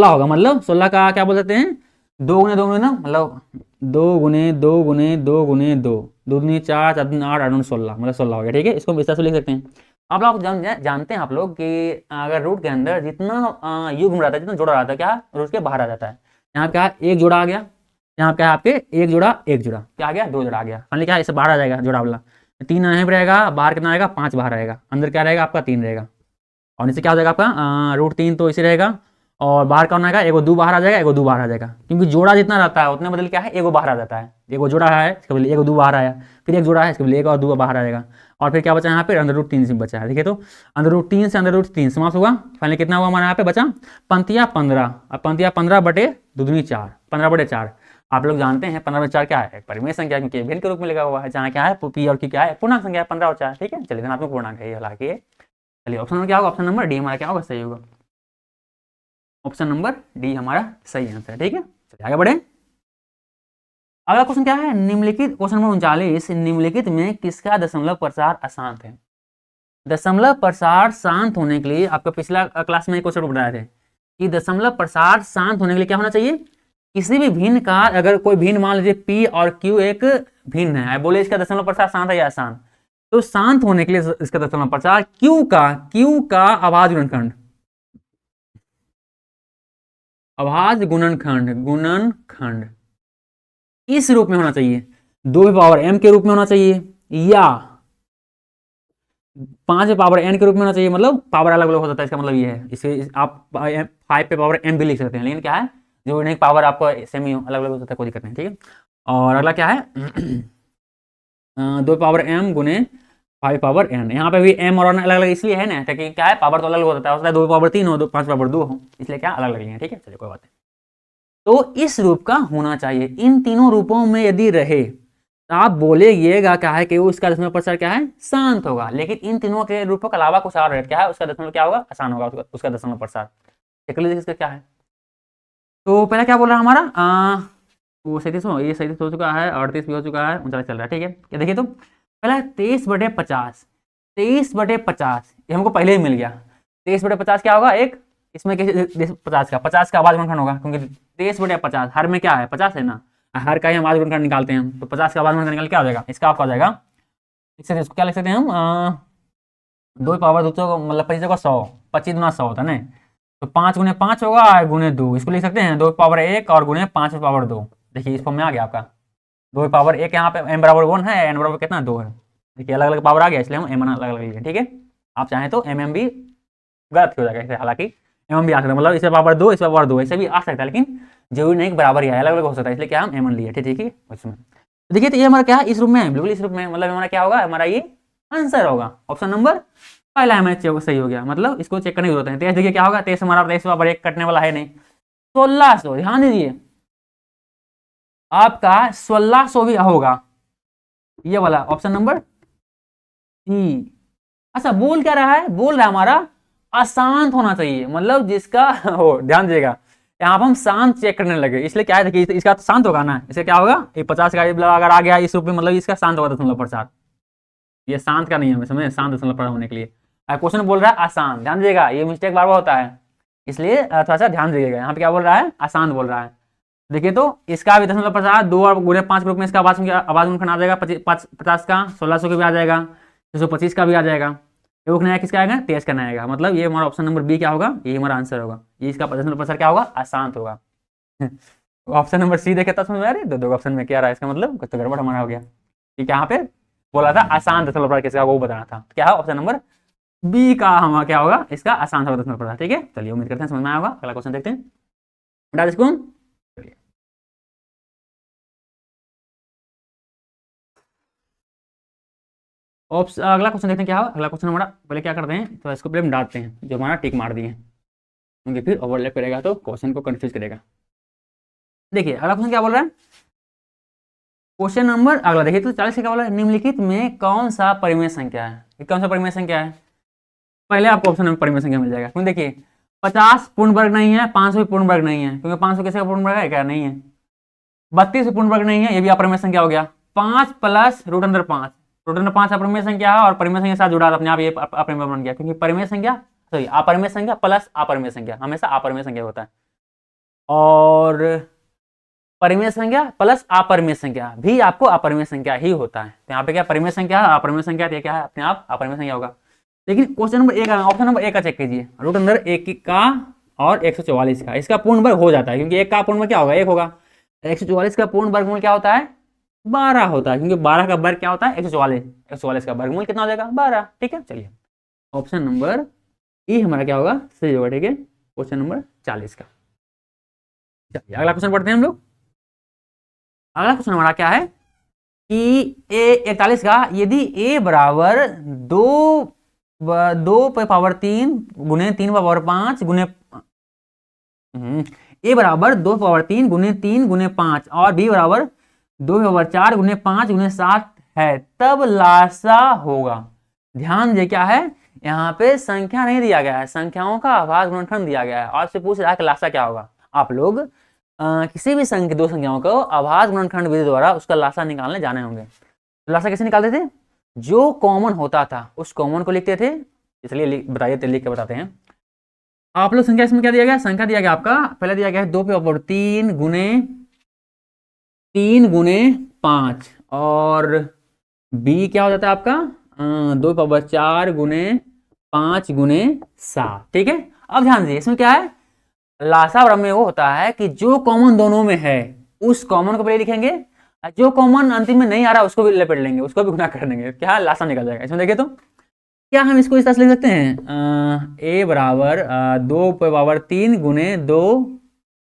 होगा, मतलब 16 का क्या बोल सकते हैं, 2 × 2 ना, मतलब 2 × 2 × 2 × 2 2 दूनी 4 4 दूनी 8 8 दूनी 16 मतलब 16 हो गया। ठीक है, इसको इस तरह से लिख सकते हैं। आप लोग जानते हैं आप लोग कि अगर रूट के अंदर जितना युग्म रहता है, जितना जोड़ा रहता है, क्या रूट के बाहर आ जाता है। यहाँ पे क्या है, एक जोड़ा आ गया, यहाँ क्या है आपके एक जोड़ा क्या आ गया, 2 जोड़ा आ गया, फाइनली क्या है इससे बाहर आ जाएगा जोड़ा वाला। 3 यहाँ पे रहेगा, बाहर कितना रहेगा, 5 बाहर रहेगा, अंदर क्या रहेगा आपका 3 रहेगा, और नीचे क्या हो जाएगा आपका √3 तो इसे रहेगा, और बाहर कौन आएगा, एगो 2 बाहर आ जाएगा, एगो 2 बाहर आ जाएगा, क्योंकि जोड़ा जितना रहता है उतने बदल क्या है, एगो बाहर आ जाता है। एगो जोड़ा है इसके बदले एगो 2 बाहर आया, फिर एक जोड़ा है इसके बदले एक और 2 बाहर आ जाएगा, और फिर क्या बचा यहाँ पे √3 से बचा है। देखिए तो √3 से √3 समाप्त होगा, फाइनली कितना हुआ हमारे यहाँ पे बचा, पंक्तियाँ 15, अब पंक्तियाँ 15 बटे 2 दूनी 4 15/4। आप लोग जानते हैं 15/4 क्या है, परिमेय संख्या क्योंकि भिन्न के रूप में लिखा हुआ है, जहाँ क्या है पी और क्यू क्या है, पूर्णांक संख्या 15 और 4। ठीक है, चलिए धनात्मक पूर्णांक है ये, हालांकि चलिए ऑप्शन नंबर क्या होगा, ऑप्शन नंबर डी हमारा क्या होगा, सही होगा। ऑप्शन नंबर डी हमारा सही आंसर है। ठीक है, चलिए आगे बढ़े। अगला क्वेश्चन क्या है, निम्नलिखित क्वेश्चन नंबर 39, निम्नलिखित में किसका दशमलव प्रसार अशांत है। दशमलव प्रसार शांत होने के लिए आपका पिछला क्लास में क्वेश्चन बनाए थे कि दशमलव प्रसार शांत होने के लिए क्या होना चाहिए, किसी भी भिन्न का अगर कोई भिन्न मान लीजिए पी और क्यू एक भिन्न है, बोले इसका दशमलव प्रसार शांत है या अशांत, तो शांत होने के लिए इसका दशमलव प्रसार क्यू का आवाज गुणनखंड इस रूप में होना चाहिए, 2m के रूप में होना चाहिए, या 5m के रूप में होना चाहिए, मतलब पावर अलग अलग हो जाता है, इसका मतलब ये है। इसे आप 5m भी लिख सकते हैं, लेकिन क्या है जो नहीं पावर आपको सेम ही अलग अलग हो सकता है, कोई दिक्कत नहीं। ठीक है, और अगला क्या है 2m गुने 5n, यहाँ पे भी m और अलग अलग इसलिए है ना, ताकि क्या है पावर तो अलग हो जाता है, 2/3 हो 5/2 हो, इसलिए क्या अलग अलग है। ठीक है, चलिए कोई बात नहीं। तो इस रूप का होना चाहिए, इन तीनों रूपों में यदि रहे तो आप बोलेगा क्या है कि वो इसका दशमलव प्रसार क्या है, शांत होगा, लेकिन इन तीनों के रूपों के अलावा कुछ और क्या है, उसका दशमलव क्या होगा, आसान होगा उसका दशमलव प्रसार। देख लीजिए इसका क्या है। तो पहला क्या बोल रहा है हमारा वो 37 ये 37 हो चुका है, 38 भी हो चुका है, 39 चल रहा है। ठीक है, ये देखिए तो पहला 23/50 23/50 ये हमको पहले ही मिल गया। 23/50 क्या होगा, एक इसमें कैसे 50 का आवाज गुणनखंड होगा, क्योंकि 23/50 हर में क्या है 50 है ना, हर का ही आवाज गुणनखंड निकालते हैं, तो 50 का आवाज गुणनखंड निकाल क्या हो जाएगा, इसका आपका हो जाएगा, लिख सकते हैं इसको, क्या लिख सकते हैं हम, 2 मतलब 25 को 100, 25 गुना 100 होता है ना, तो 5 गुने 5 होगा गुने 2, इसको लिख सकते हैं 2 1 और गुने 5/2। देखिए इस फॉर्म में आ गया आपका 2 1, यहाँ पे m बराबर 1 है, n बराबर कितना 2 है, देखिए अलग अलग पावर आ गया, इसलिए हम m अलग अलग लिए, ठीक है। आप चाहें तो mm भी गलत हो जाएगा इसे, हालांकि mm भी आ सकता है, मतलब इस पावर 2 इस पावर 2 ऐसे भी आ सकता है, लेकिन जरूरी नहीं कि बराबर ही है, अलग अलग हो सकता है, इसलिए क्या हम m लिए, ठीक है उसमें। देखिए तो ये हमारा क्या है, इस रूप में है, बिल्कुल इस रूप में, मतलब हमारा क्या होगा, हमारा ये आंसर होगा, ऑप्शन नंबर पहला हमारा सही हो गया, मतलब इसको चेक करने की जरूरत है। 23 देखिए क्या होगा, 23 हमारा 23/1 कटने वाला है नहीं, 1600, ध्यान दीजिए आपका 1600 भी होगा, ये वाला ऑप्शन नंबर सी। अच्छा बोल क्या रहा है, बोल रहा है हमारा अशांत होना चाहिए, मतलब जिसका हो, ध्यान दीजिएगा यहाँ पर हम शांत चेक करने लगे, इसलिए क्या है, देखिए इसका तो शांत होगा ना, इससे क्या होगा, ये 50 का अगर आ गया इस रूप में, मतलब इसका शांत होगा 0.4, ये शांत का नहीं है, समझे, शांत 0.4 होने के लिए क्वेश्चन बोल रहा है आसान, ध्यान दीजिएगा ये मिस्टेक बार बार होता है, इसलिए थोड़ा सा ध्यान दीजिएगा, यहाँ पे क्या बोल रहा है, आसान बोल रहा है। देखिए तो इसका भी 10.50, 2 और गुणे 5 ग्रुप में इसका आवाज गुणनखंड आ जाएगा, 50 का 1600 का भी आ जाएगा, 625 का भी आ जाएगा, एक नया किसका आएगा, 23 का नया आएगा, मतलब ये हमारा ऑप्शन नंबर बी क्या होगा, ये हमारा आंसर होगा, ये इसका 50% क्या होगा, अशांत होगा। ऑप्शन नंबर सी देखे तो समझ में आ रही है, दो ऑप्शन में क्या रहा है, इसका मतलब कुछ तो गड़बड़ हमारा हो गया, ठीक है, यहाँ पे बोला था अशांत दशमलव किसका, वो बताना था, क्या है ऑप्शन नंबर बी का हमारा क्या होगा, इसका आसान सा दशमलव पड़ा, ठीक है। चलिए उम्मीद करते हैं समझ में आया होगा, अगला क्वेश्चन देखते हैं, बता इसको, अगला क्वेश्चन देखते हैं क्या होगा, अगला क्वेश्चन हमारा, पहले क्या करते हैं तो इसको पहले हम डालते हैं, जो हमारा टिक मार दिए हैं, क्योंकि फिर ओवरलैप करेगा तो क्वेश्चन को कंफ्यूज करेगा। देखिए अगला क्वेश्चन क्या बोल रहा है, क्वेश्चन नंबर अगला देखिए तो 40 क्या बोला है, निम्नलिखित में कौन सा परिमेय संख्या है, कौन सा परिमेय संख्या है, पहले आपको ऑप्शन में परिमेय संख्या मिल जाएगा, क्योंकि देखिए 50 पूर्ण वर्ग नहीं है, 500 भी पूर्ण वर्ग नहीं है, क्योंकि 500 किसी का पूर्ण वर्ग है क्या, नहीं है, 32 पूर्ण वर्ग नहीं है, ये भी अपरिमेय संख्या हो गया, 5 प्लस √5, √5 अपरिमेय संख्या है, और परिमेय संख्या के साथ जुड़ा अपने आप ये अपरिमेय बन गया, क्योंकि परिमेय संख्या सॉरी अपरिमेय संख्या प्लस अपरिमेय संख्या हमेशा अपरिमेय संख्या होता है, और परिमेय संख्या प्लस अपरिमेय संख्या भी आपको अपरिमेय संख्या ही होता है, तो यहाँ पे क्या परिमेय संख्या है, अपरिमेय संख्या, तो क्या है अपने आप अपरिमेय संख्या होगा। लेकिन क्वेश्चन नंबर एक, ऑप्शन नंबर एक का चेक कीजिए, √1 का और 144 का, इसका पूर्ण वर्ग हो जाता है, क्योंकि एक का पूर्ण वर्ग क्या होगा, एक होगा, 144 का पूर्ण वर्गमूल क्या होता है, 12 होता है, क्योंकि 12 का वर्ग क्या होता है 144, 144 का वर्गमूल कितना हो जाएगा 12, ठीक है। चलिए ऑप्शन नंबर ई हमारा क्या होगा, सही होगा, ठीक है, क्वेश्चन नंबर 40 का। चलिए अगला क्वेश्चन पढ़ते हैं हम लोग, अगला क्वेश्चन हमारा क्या है कि A41 का, यदि A बराबर 2/3 गुने 3/5 गुने A बराबर 2/3 गुने 3 गुने 5 और B बराबर 2/4 गुने 5 गुने 7 है, तब लासा होगा। ध्यान दे क्या है, यहाँ पे संख्या नहीं दिया गया है, संख्याओं का आभास गुणनखंड दिया गया है, और आपसे पूछ रहा है कि लासा क्या होगा। आप लोग किसी भी दो संख्याओं को आभास गुणनखंड विधि द्वारा उसका लासा निकालने जाने होंगे। लासा कैसे निकालते थे, जो कॉमन होता था उस कॉमन को लिखते थे, इसलिए बताइए तो लिख के बताते हैं। आप लोग संख्या इसमें क्या दिया गया, संख्या दिया गया आपका, पहले दिया गया है 2/3 गुने 3 गुने 5, और बी क्या हो जाता है आपका 2/4 गुने 5 गुने 7, ठीक है। अब ध्यान दीजिए इसमें क्या है, लासा ब्रह्म में वो होता है कि जो कॉमन दोनों में है उस कॉमन को पहले लिखेंगे, जो कॉमन अंतिम में नहीं आ रहा उसको भी लपेट लेंगे, उसको भी गुना कर देंगे, क्या लासा निकल जाएगा। इसमें देखिए तो क्या हम इसको इस तरह से लिख सकते हैं, ए बराबर 2/3 गुने 2,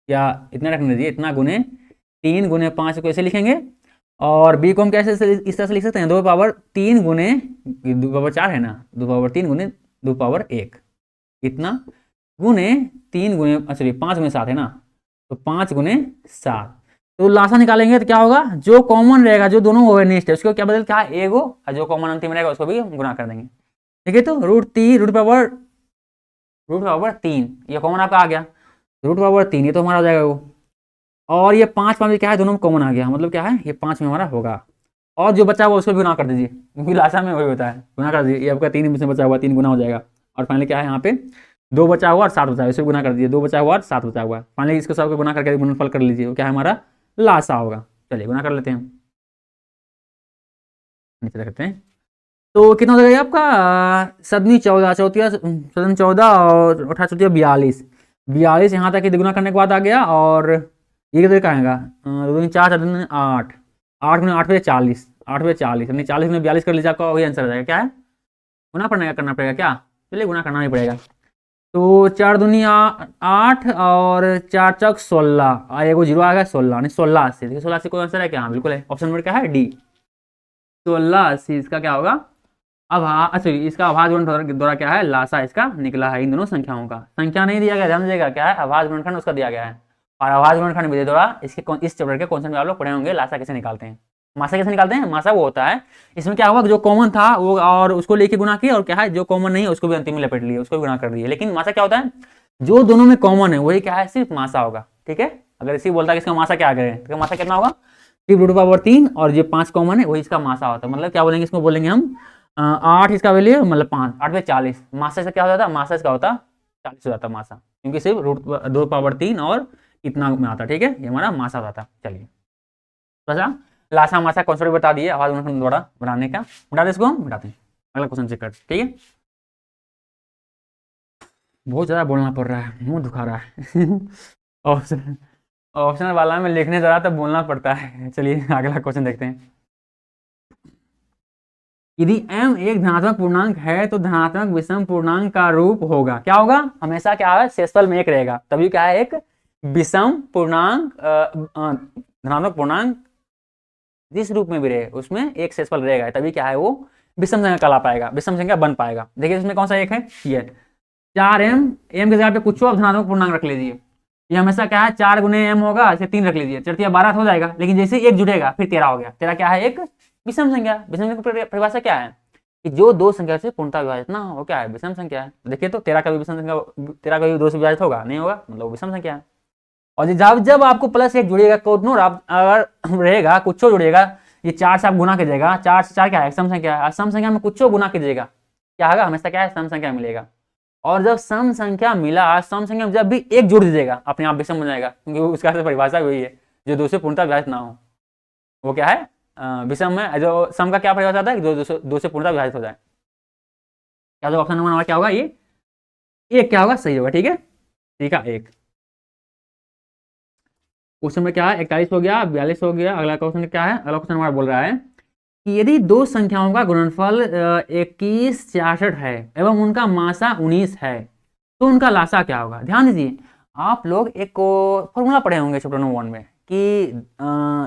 या इतना रखने दीजिए, इतना गुने 3 गुने 5 को ऐसे लिखेंगे, और बी को हम कैसे इस तरह से लिख सकते हैं, 2/3 गुने 2/4 है ना, 2/3 गुने 2/1 इतना गुने 3 गुने सॉरी 5 गुने 7 है ना, तो 5 गुने 7, तो लासा निकालेंगे तो क्या होगा, जो कॉमन रहेगा जो दोनों ओवरनिस्ट है उसको क्या बदल क्या ए को, और जो कॉमन अंतिम रहेगा उसको भी गुना कर देंगे, ठीक है। तो √3 ये कॉमन आपका आ गया, √3 ये तो हमारा हो जाएगा वो, और ये 5 में क्या है दोनों में कॉमन आ गया, मतलब क्या है ये 5 में हमारा होगा, और जो बचा हुआ उसको भी गुना कर दीजिए, क्योंकि लासा में वही होता है, गुना कर दीजिए, ये आपका 3 में से बचा हुआ 3 गुना हो जाएगा, और फाइनली क्या है यहाँ पे 2 बचा हुआ और 7 बचा हुआ, इसे गुना कर दीजिए, 2 बचा हुआ और 7 बचा हुआ, फाइनली इसको सबको गुना करके गुणनफल कर लीजिए, वो क्या है हमारा लासा होगा। चलिए गुना कर लेते हैं, नीचे रखते हैं। तो कितना हो जाएगा आपका, सदनी 14, चौथिया सदन 14 और 18 चौथिया 42, 42 यहाँ तक गुना करने के बाद आ गया। और ये कितने का आएगा, 2 4 4 दूनी 8, 8 गुना 8 बजे 40, 8 बजे 40 यानी 40 में 42 कर लीजिए, आपका वही आंसर आ जाएगा। क्या है, गुना पड़ेगा, करना पड़ेगा क्या, चलिए गुना करना ही पड़ेगा। तो 4 दूनी 8 और 4 चौक 16, एगो जीरो आ गया 16 यानी 1680, देखिए 1680 कोई आंसर है क्या, हाँ बिल्कुल है, ऑप्शन नंबर क्या है डी 1680, इसका क्या होगा अच्छा इसका अभाज्य गुणनफल द्वारा क्या है लासा इसका निकला है इन दोनों संख्याओं का। संख्या नहीं दिया गया, ध्यान दीजिएगा, क्या है अभाज्य गुणनखंड उसका दिया गया है, और अभाज्य गुणनखंड विधि द्वारा इसके इस चैप्टर के क्वेश्चन में आप लोग पढ़े होंगे लासा कैसे निकालते हैं। मासा कैसे निकालते हैं, मासा वो होता है, इसमें क्या हुआ जो कॉमन था वो और उसको लेके गुना किया, और क्या है जो कॉमन नहीं है उसको भी अंतिम में लपेट लिए, उसको भी गुना कर दिए। लेकिन मासा क्या होता है, जो दोनों में कॉमन है वही क्या है सिर्फ मासा होगा। ठीक है, अगर इसी बोलता है कि इसका मासा क्या आ गए तो मासा कितना होगा 3√3, और जो 5 कॉमन है वही इसका मासा होता है। मतलब क्या बोलेंगे, इसको बोलेंगे हम 8 इसका वैल्यू मतलब 5, 8 में 40, मासा इसका क्या हो जाता, मासा इसका होता 40 हो जाता मासा, क्योंकि सिर्फ √2 और इतना में आता। ठीक है, ये हमारा मासा होता। चलिए बचा लासा मासा कॉन्सेप्ट बता दिए आवाज गुणनखंड द्वारा बनाने का, बता दें इसको, हम बताते हैं अगला क्वेश्चन चेक करते। ठीक है, बहुत ज़्यादा बोलना पड़ रहा है, मुंह दुखा रहा है ऑप्शन ऑप्शनल वाला में लिखने जरा तो बोलना पड़ता है। चलिए अगला क्वेश्चन देखते हैं। यदि m एक धनात्मक पूर्णांक है तो धनात्मक विषम पूर्णांक का रूप होगा, क्या होगा, हमेशा क्या है शेषफल में 1 रहेगा, तभी क्या है एक विषम पूर्णांक, धनात्मक पूर्णांक जिस रूप में भी रहे उसमें एक शेषफल रहेगा, तभी क्या है वो विषम संख्या कहला पाएगा, विषम संख्या बन पाएगा। देखिए इसमें कौन सा एक है, ये 4m, m की जगह पे कुछ और धनात्मक पूर्णांक रख लीजिए, ये हमेशा क्या है 4 गुने m होगा, इसे 3 रख लीजिए, 4 12 हो जाएगा, लेकिन जैसे एक जुड़ेगा फिर 13 हो गया, 13 क्या है एक विषम संख्या। विषम संख्या की परिभाषा क्या है कि जो दो संख्या से पूर्णतः विभाजित ना हो, क्या है विषम संख्या है। देखिए तो 13 का भी विषम संख्या, 13 का भी 2 से विभाजित होगा नहीं होगा, मतलब विषम संख्या है। और जब जब आपको +1 जुड़ेगा कोटनोर अगर रहेगा कुछ जुड़ेगा, ये 4 से आप गुना कीजिएगा, 4 से 4 क्या है सम संख्या है, सम संख्या में कुछ गुना कीजिएगा क्या होगा, हमेशा क्या है सम संख्या मिलेगा। और जब सम संख्या मिला, सम संख्या में जब भी एक जुड़ दीजिएगा अपने आप विषम बन जाएगा, क्योंकि उसका परिभाषा वही है जो 2 से पूर्णतः विभाजित ना हो, वो क्या है विषम में। जो सम का क्या परिभाषा आता है, जो 2 से पूर्णतः विभाजित हो जाए। क्या जो ऑप्शन नंबर हमारा क्या होगा, ये एक क्या होगा सही होगा। ठीक है, ठीक है एक क्वेश्चन में क्या है 41 हो गया, 42 हो गया। अगला क्वेश्चन क्या है, अगला क्वेश्चन हमारा बोल रहा है कि यदि दो संख्याओं का गुणनफल 21 66 है एवं उनका मासा 19 है तो उनका लासा क्या होगा। ध्यान दीजिए, आप लोग एक फॉर्मूला पढ़े होंगे चैप्टर नंबर 1 में कि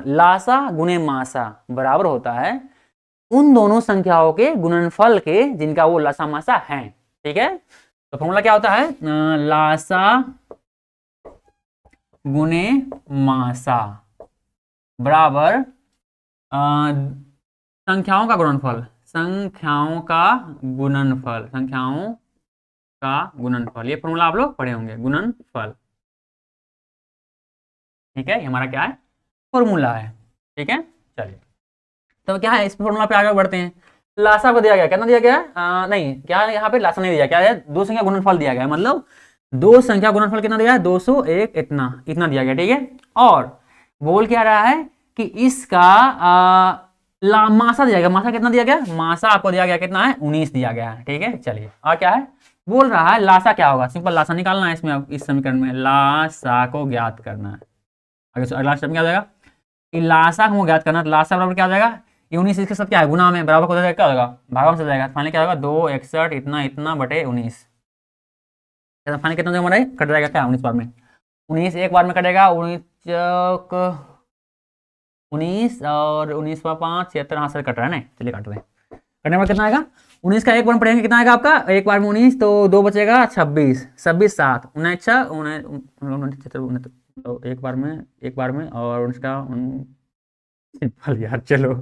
लासा गुणे मासा बराबर होता है उन दोनों संख्याओं के गुणनफल के जिनका वो लासा मासा है। ठीक है, तो फॉर्मूला क्या होता है, लासा गुणे मासा बराबर संख्याओं का गुणनफल, संख्याओं का गुणनफल, संख्याओं का गुणनफल। ये फॉर्मूला आप लोग पढ़े होंगे, गुणनफल। ठीक है, ये हमारा क्या है फॉर्मूला है। ठीक है, चलिए तो क्या है इस फॉर्मूला पे आगे बढ़ते हैं। लासा को दिया गया, कितना दिया गया है, नहीं क्या है यहाँ पे लासा नहीं दिया, क्या है दो संख्या गुणनफल दिया गया है, मतलब दो संख्या गुणनफल कितना दिया है 201 इतना दिया गया। ठीक है, और बोल क्या रहा है कि इसका मासा दिया गया, मासा कितना दिया गया, मासा आपको दिया गया कितना है 19 दिया गया है। ठीक है, चलिए और क्या है बोल रहा है लासा क्या होगा, सिंपल लासा निकालना है इसमें, इस समीकरण में लासा को ज्ञात करना है। अगला स्टेप क्या हो जाएगा कि लासा को ज्ञात करना, तो लासा बराबर क्या हो जाएगा 19 इसके साथ क्या है गुना में बराबर हो जाएगा, क्या होगा भागम से जाएगा, फाइनली क्या होगा 261 इतना बटे 19, फाइनली कितना हमारा कट जाएगा क्या 19 बार में, 19 एक बार में कटेगा 19 और 19 व 5 76 हाथ से कट रहा है ना, चलिए काट रहे हैं, कटने में कितना आएगा 19 का एक बार में पढ़ेंगे कितना आएगा आपका एक बार में 19, तो 2 बचेगा 26 26 7 19 तो एक बार में और उसका सिंपल यार चलो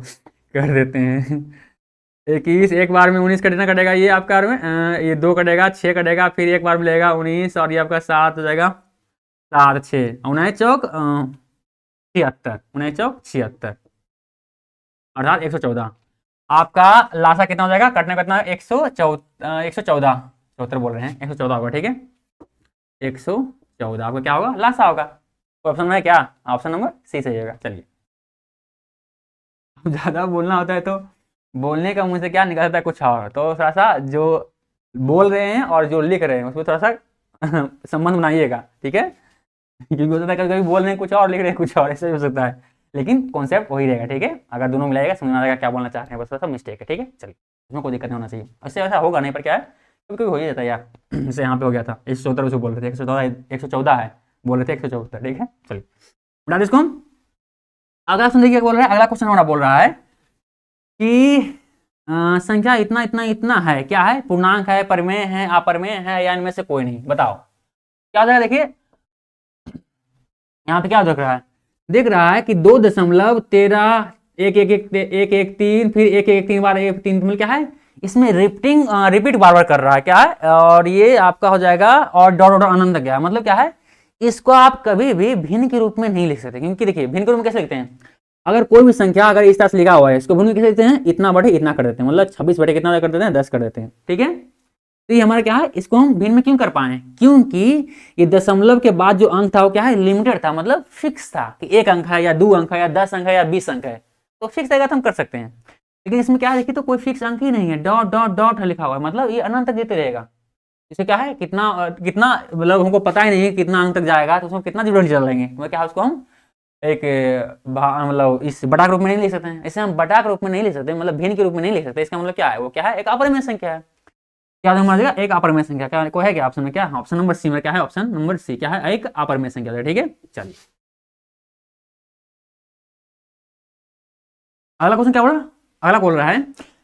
कर देते हैं 21 एक बार में 19 कटना कटेगा, ये आपका में ये 2 कटेगा 6 कटेगा, फिर एक बार मिलेगा 19 और ये आपका 7 हो जाएगा 7 6 19 चौक 76 19 चौक 76 अर्थात 114। आपका लासा कितना हो जाएगा कटने का कितना 114 74 बोल रहे हैं 114 होगा। ठीक है, 114, आपका क्या होगा लासा होगा। तो ऑप्शन में क्या, ऑप्शन नंबर सी सही होगा। चलिए, ज़्यादा बोलना होता है तो बोलने का मुंह से क्या निकलता है कुछ और, तो थोड़ा सा जो बोल रहे हैं और जो लिख रहे हैं उसको थोड़ा सा संबंध बनाइएगा, ठीक है। क्योंकि हो सकता है कभी कभी बोल रहे हैं कुछ और लिख रहे हैं कुछ और, ऐसा हो सकता है, लेकिन कॉन्सेप्ट वही रहेगा, ठीक है। अगर दोनों मिलाएगा समझ में आ जाएगा क्या बोलना चाह रहे हैं, बस थोड़ा सा मिस्टेक है, ठीक है। चलिए, उसमें कोई दिक्कत नहीं होना चाहिए, इससे ऐसा होगा नहीं, पर क्या है कभी कभी हो ही जाता है यार। जैसे यहाँ पे हो गया था 114 उसको बोल रहे थे 114 है, बोल रहे थे 174, ठीक है। चलिए बता दें इसको हम। अगला सुन देखिए बोल रहा है, अगला क्वेश्चन हमारा बोल रहा है कि संख्या इतना इतना इतना है, क्या है, पूर्णांक है, परिमेय है, अपरिमेय है, या इनमें से कोई नहीं, बताओ क्या हो जाएगा। देखिए यहाँ पे क्या देख रहा है, देख रहा है कि 2.13 एक एक एक एक एक 3 फिर एक एक 3 बार 1 3 क्या है, इसमें रिपीट बार बार कर रहा है, क्या है, और ये आपका हो जाएगा और डॉट डॉट अनंत गया, मतलब क्या है, इसको आप कभी भी भिन्न के रूप में नहीं लिख सकते, क्योंकि देखिए भिन्न के रूप में कैसे लिखते हैं, अगर कोई भी संख्या अगर इस तरह से लिखा हुआ है इसको भिन्न में कैसे लिखते हैं, इतना बटे इतना कर देते हैं, मतलब 26 बटे कितना कर देते हैं 10 कर देते हैं, ठीक है। तो ये हमारा क्या है, इसको हम भिन्न में क्यों कर पाए, क्योंकि ये दशमलव के बाद जो अंक था वो क्या है, लिमिटेड था, मतलब फिक्स था कि 1 अंक है या 2 अंक है या 10 अंक है या 20 अंक है, तो फिक्स रहेगा तो हम कर सकते हैं। लेकिन इसमें क्या है, देखिए तो कोई फिक्स अंक ही नहीं है, डॉट डॉट डॉट लिखा हुआ है, मतलब ये अनंत तक देते रहेगा। इसे क्या है, कितना कितना मतलब हमको पता ही नहीं है कितना अंक तक जाएगा, तो उसमें कितना जीरो चल लेंगे, तो क्या है उसको हम एक मतलब इस बटा के रूप में नहीं लिख सकते हैं, इसे हम बटा के रूप में नहीं लिख सकते, मतलब भिन्न के रूप में नहीं लिख सकते। इसका मतलब क्या है, वो क्या है, एक अपरिमेय संख्या है। क्या होगा, एक अपरिमेय संख्या, क्या कोई है क्या ऑप्शन में, क्या ऑप्शन नंबर सी में क्या है, ऑप्शन नंबर सी क्या है, एक अपरिमेय संख्या, ठीक है। चलिए अगला क्वेश्चन क्या बोल रहा है, अगला बोल रहा है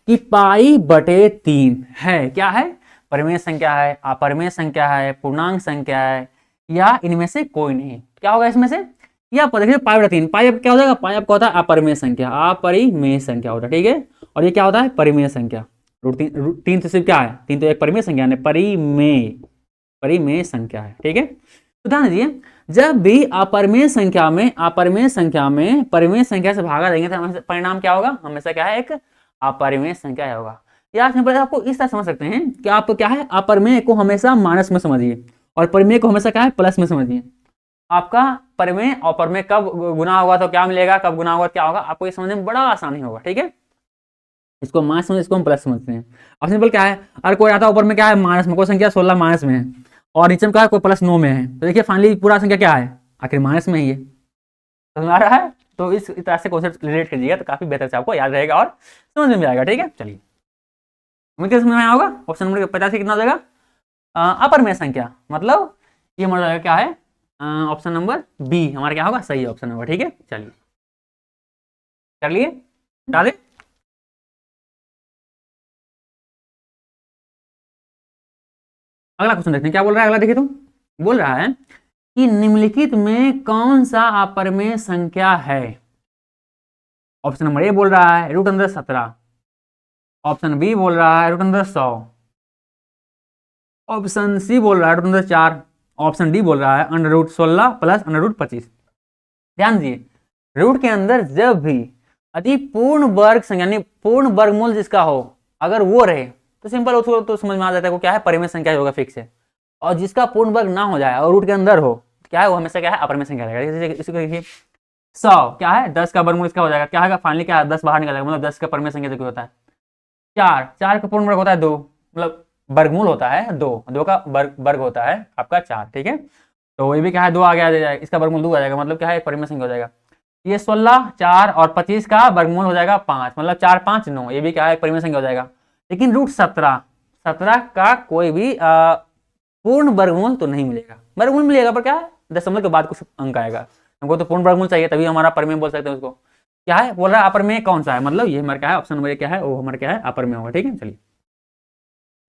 कि पाई बटे 3 है, क्या है, परिमेय संख्या है, अपरिमेय संख्या है, पूर्णांक संख्या है, या इनमें से कोई नहीं, क्या होगा इसमें से, या देखिए पाई बटे 3, पाई अब क्या हो जाएगा, पाई आपका होता है अपरिमेय संख्या, अपरिमेय संख्या होता है, ठीक है। और ये क्या होता है, परिमेय संख्या, रूट 3 तो सिर्फ क्या है, 3 तो एक परिमेय संख्या है, परिमेय संख्या है, ठीक है। तो ध्यान दीजिए, जब भी अपरिमेय संख्या में परिमेय संख्या से भागा देंगे तो परिणाम क्या होगा, हमेशा क्या है, एक अपरिमेय संख्या होगा। या सिंपल आपको इस तरह समझ सकते हैं कि आप क्या है, अपरिमेय को हमेशा माइनस में समझिए और परिमेय को हमेशा क्या है, प्लस में समझिए। आपका परिमेय और परिमेय कब गुना होगा तो क्या मिलेगा, कब गुना होगा क्या होगा, आपको ये समझने में बड़ा आसानी होगा, ठीक है। इसको माइनस समझ, इसको हम प्लस समझते हैं। अब सिंपल क्या है, अगर कोई आता है ऊपर में क्या है माइनस में, कोई संख्या 16 माइनस में है और नीचे में क्या है कोई प्लस 9 में है, तो देखिए फाइनली पूरा संख्या क्या है, आखिर माइनस में ही है, समझ आ रहा है। तो इस तरह से कॉन्सेप्ट रिलेट कीजिएगा तो काफी बेहतर से आपको याद रहेगा और समझ में आएगा, ठीक है। चलिए मुझे समझ में आया होगा, ऑप्शन नंबर 50 कितना हो जाएगा, अपरिमेय संख्या, मतलब ये हमारा जाएगा क्या है, ऑप्शन नंबर बी हमारा क्या होगा, सही है ऑप्शन नंबर, ठीक है। चलिए कर लिए, डाले। अगला क्वेश्चन देखते हैं क्या बोल रहा है, अगला देखिए, तो बोल रहा है कि निम्नलिखित में कौन सा अपरिमेय संख्या है। ऑप्शन नंबर ए बोल रहा है √17, ऑप्शन बी बोल रहा है √100, ऑप्शन सी बोल रहा है √4, ऑप्शन डी बोल रहा है √16 प्लस √25। ध्यान दीजिए, रूट के अंदर जब भी अति पूर्ण वर्ग संख्या यानी पूर्ण वर्गमूल जिसका हो अगर वो रहे तो सिंपल उसको तो समझ में आ जाता है वो क्या है, परिमेय संख्या होगा फिक्स है। और जिसका पूर्ण वर्ग ना हो जाए और रूट के अंदर हो क्या है, वो हमेशा क्या है, अपरिमेय संख्या रहेगा। इसको देखिए 100 क्या है, 10 का वर्गमूल इसका हो जाएगा, क्या है फाइनली क्या है, 10 बाहर निकल जाएगा, मतलब 10 का परिमेय संख्या जो होता है 4 का पूर्ण वर्ग होता है 2, मतलब वर्गमूल होता है 2 का वर्ग होता है आपका 4, ठीक है। तो ये भी क्या है 2 आ गया, इसका वर्गमूल 2 आ जाएगा, मतलब क्या है परिमेय संख्या हो जाएगा। ये 16 4 और 25 का वर्गमूल हो जाएगा 5, मतलब 4 5 9, ये भी क्या है परिमेय संख्या हो जाएगा। लेकिन √17 का कोई भी पूर्ण वर्गमूल तो नहीं मिलेगा, वर्गमूल मिलेगा पर क्या है दशमलव के बाद कुछ अंक आएगा, हमको तो पूर्ण वर्गमूल चाहिए तभी हमारा परिमेय बोल सकते हैं उसको। क्या है बोल रहा है अपरिमेय कौन सा है, मतलब ये हमारा क्या है, ऑप्शन नंबर क्या है, वो हमारा क्या है अपरिमेय होगा, ठीक है। चलिए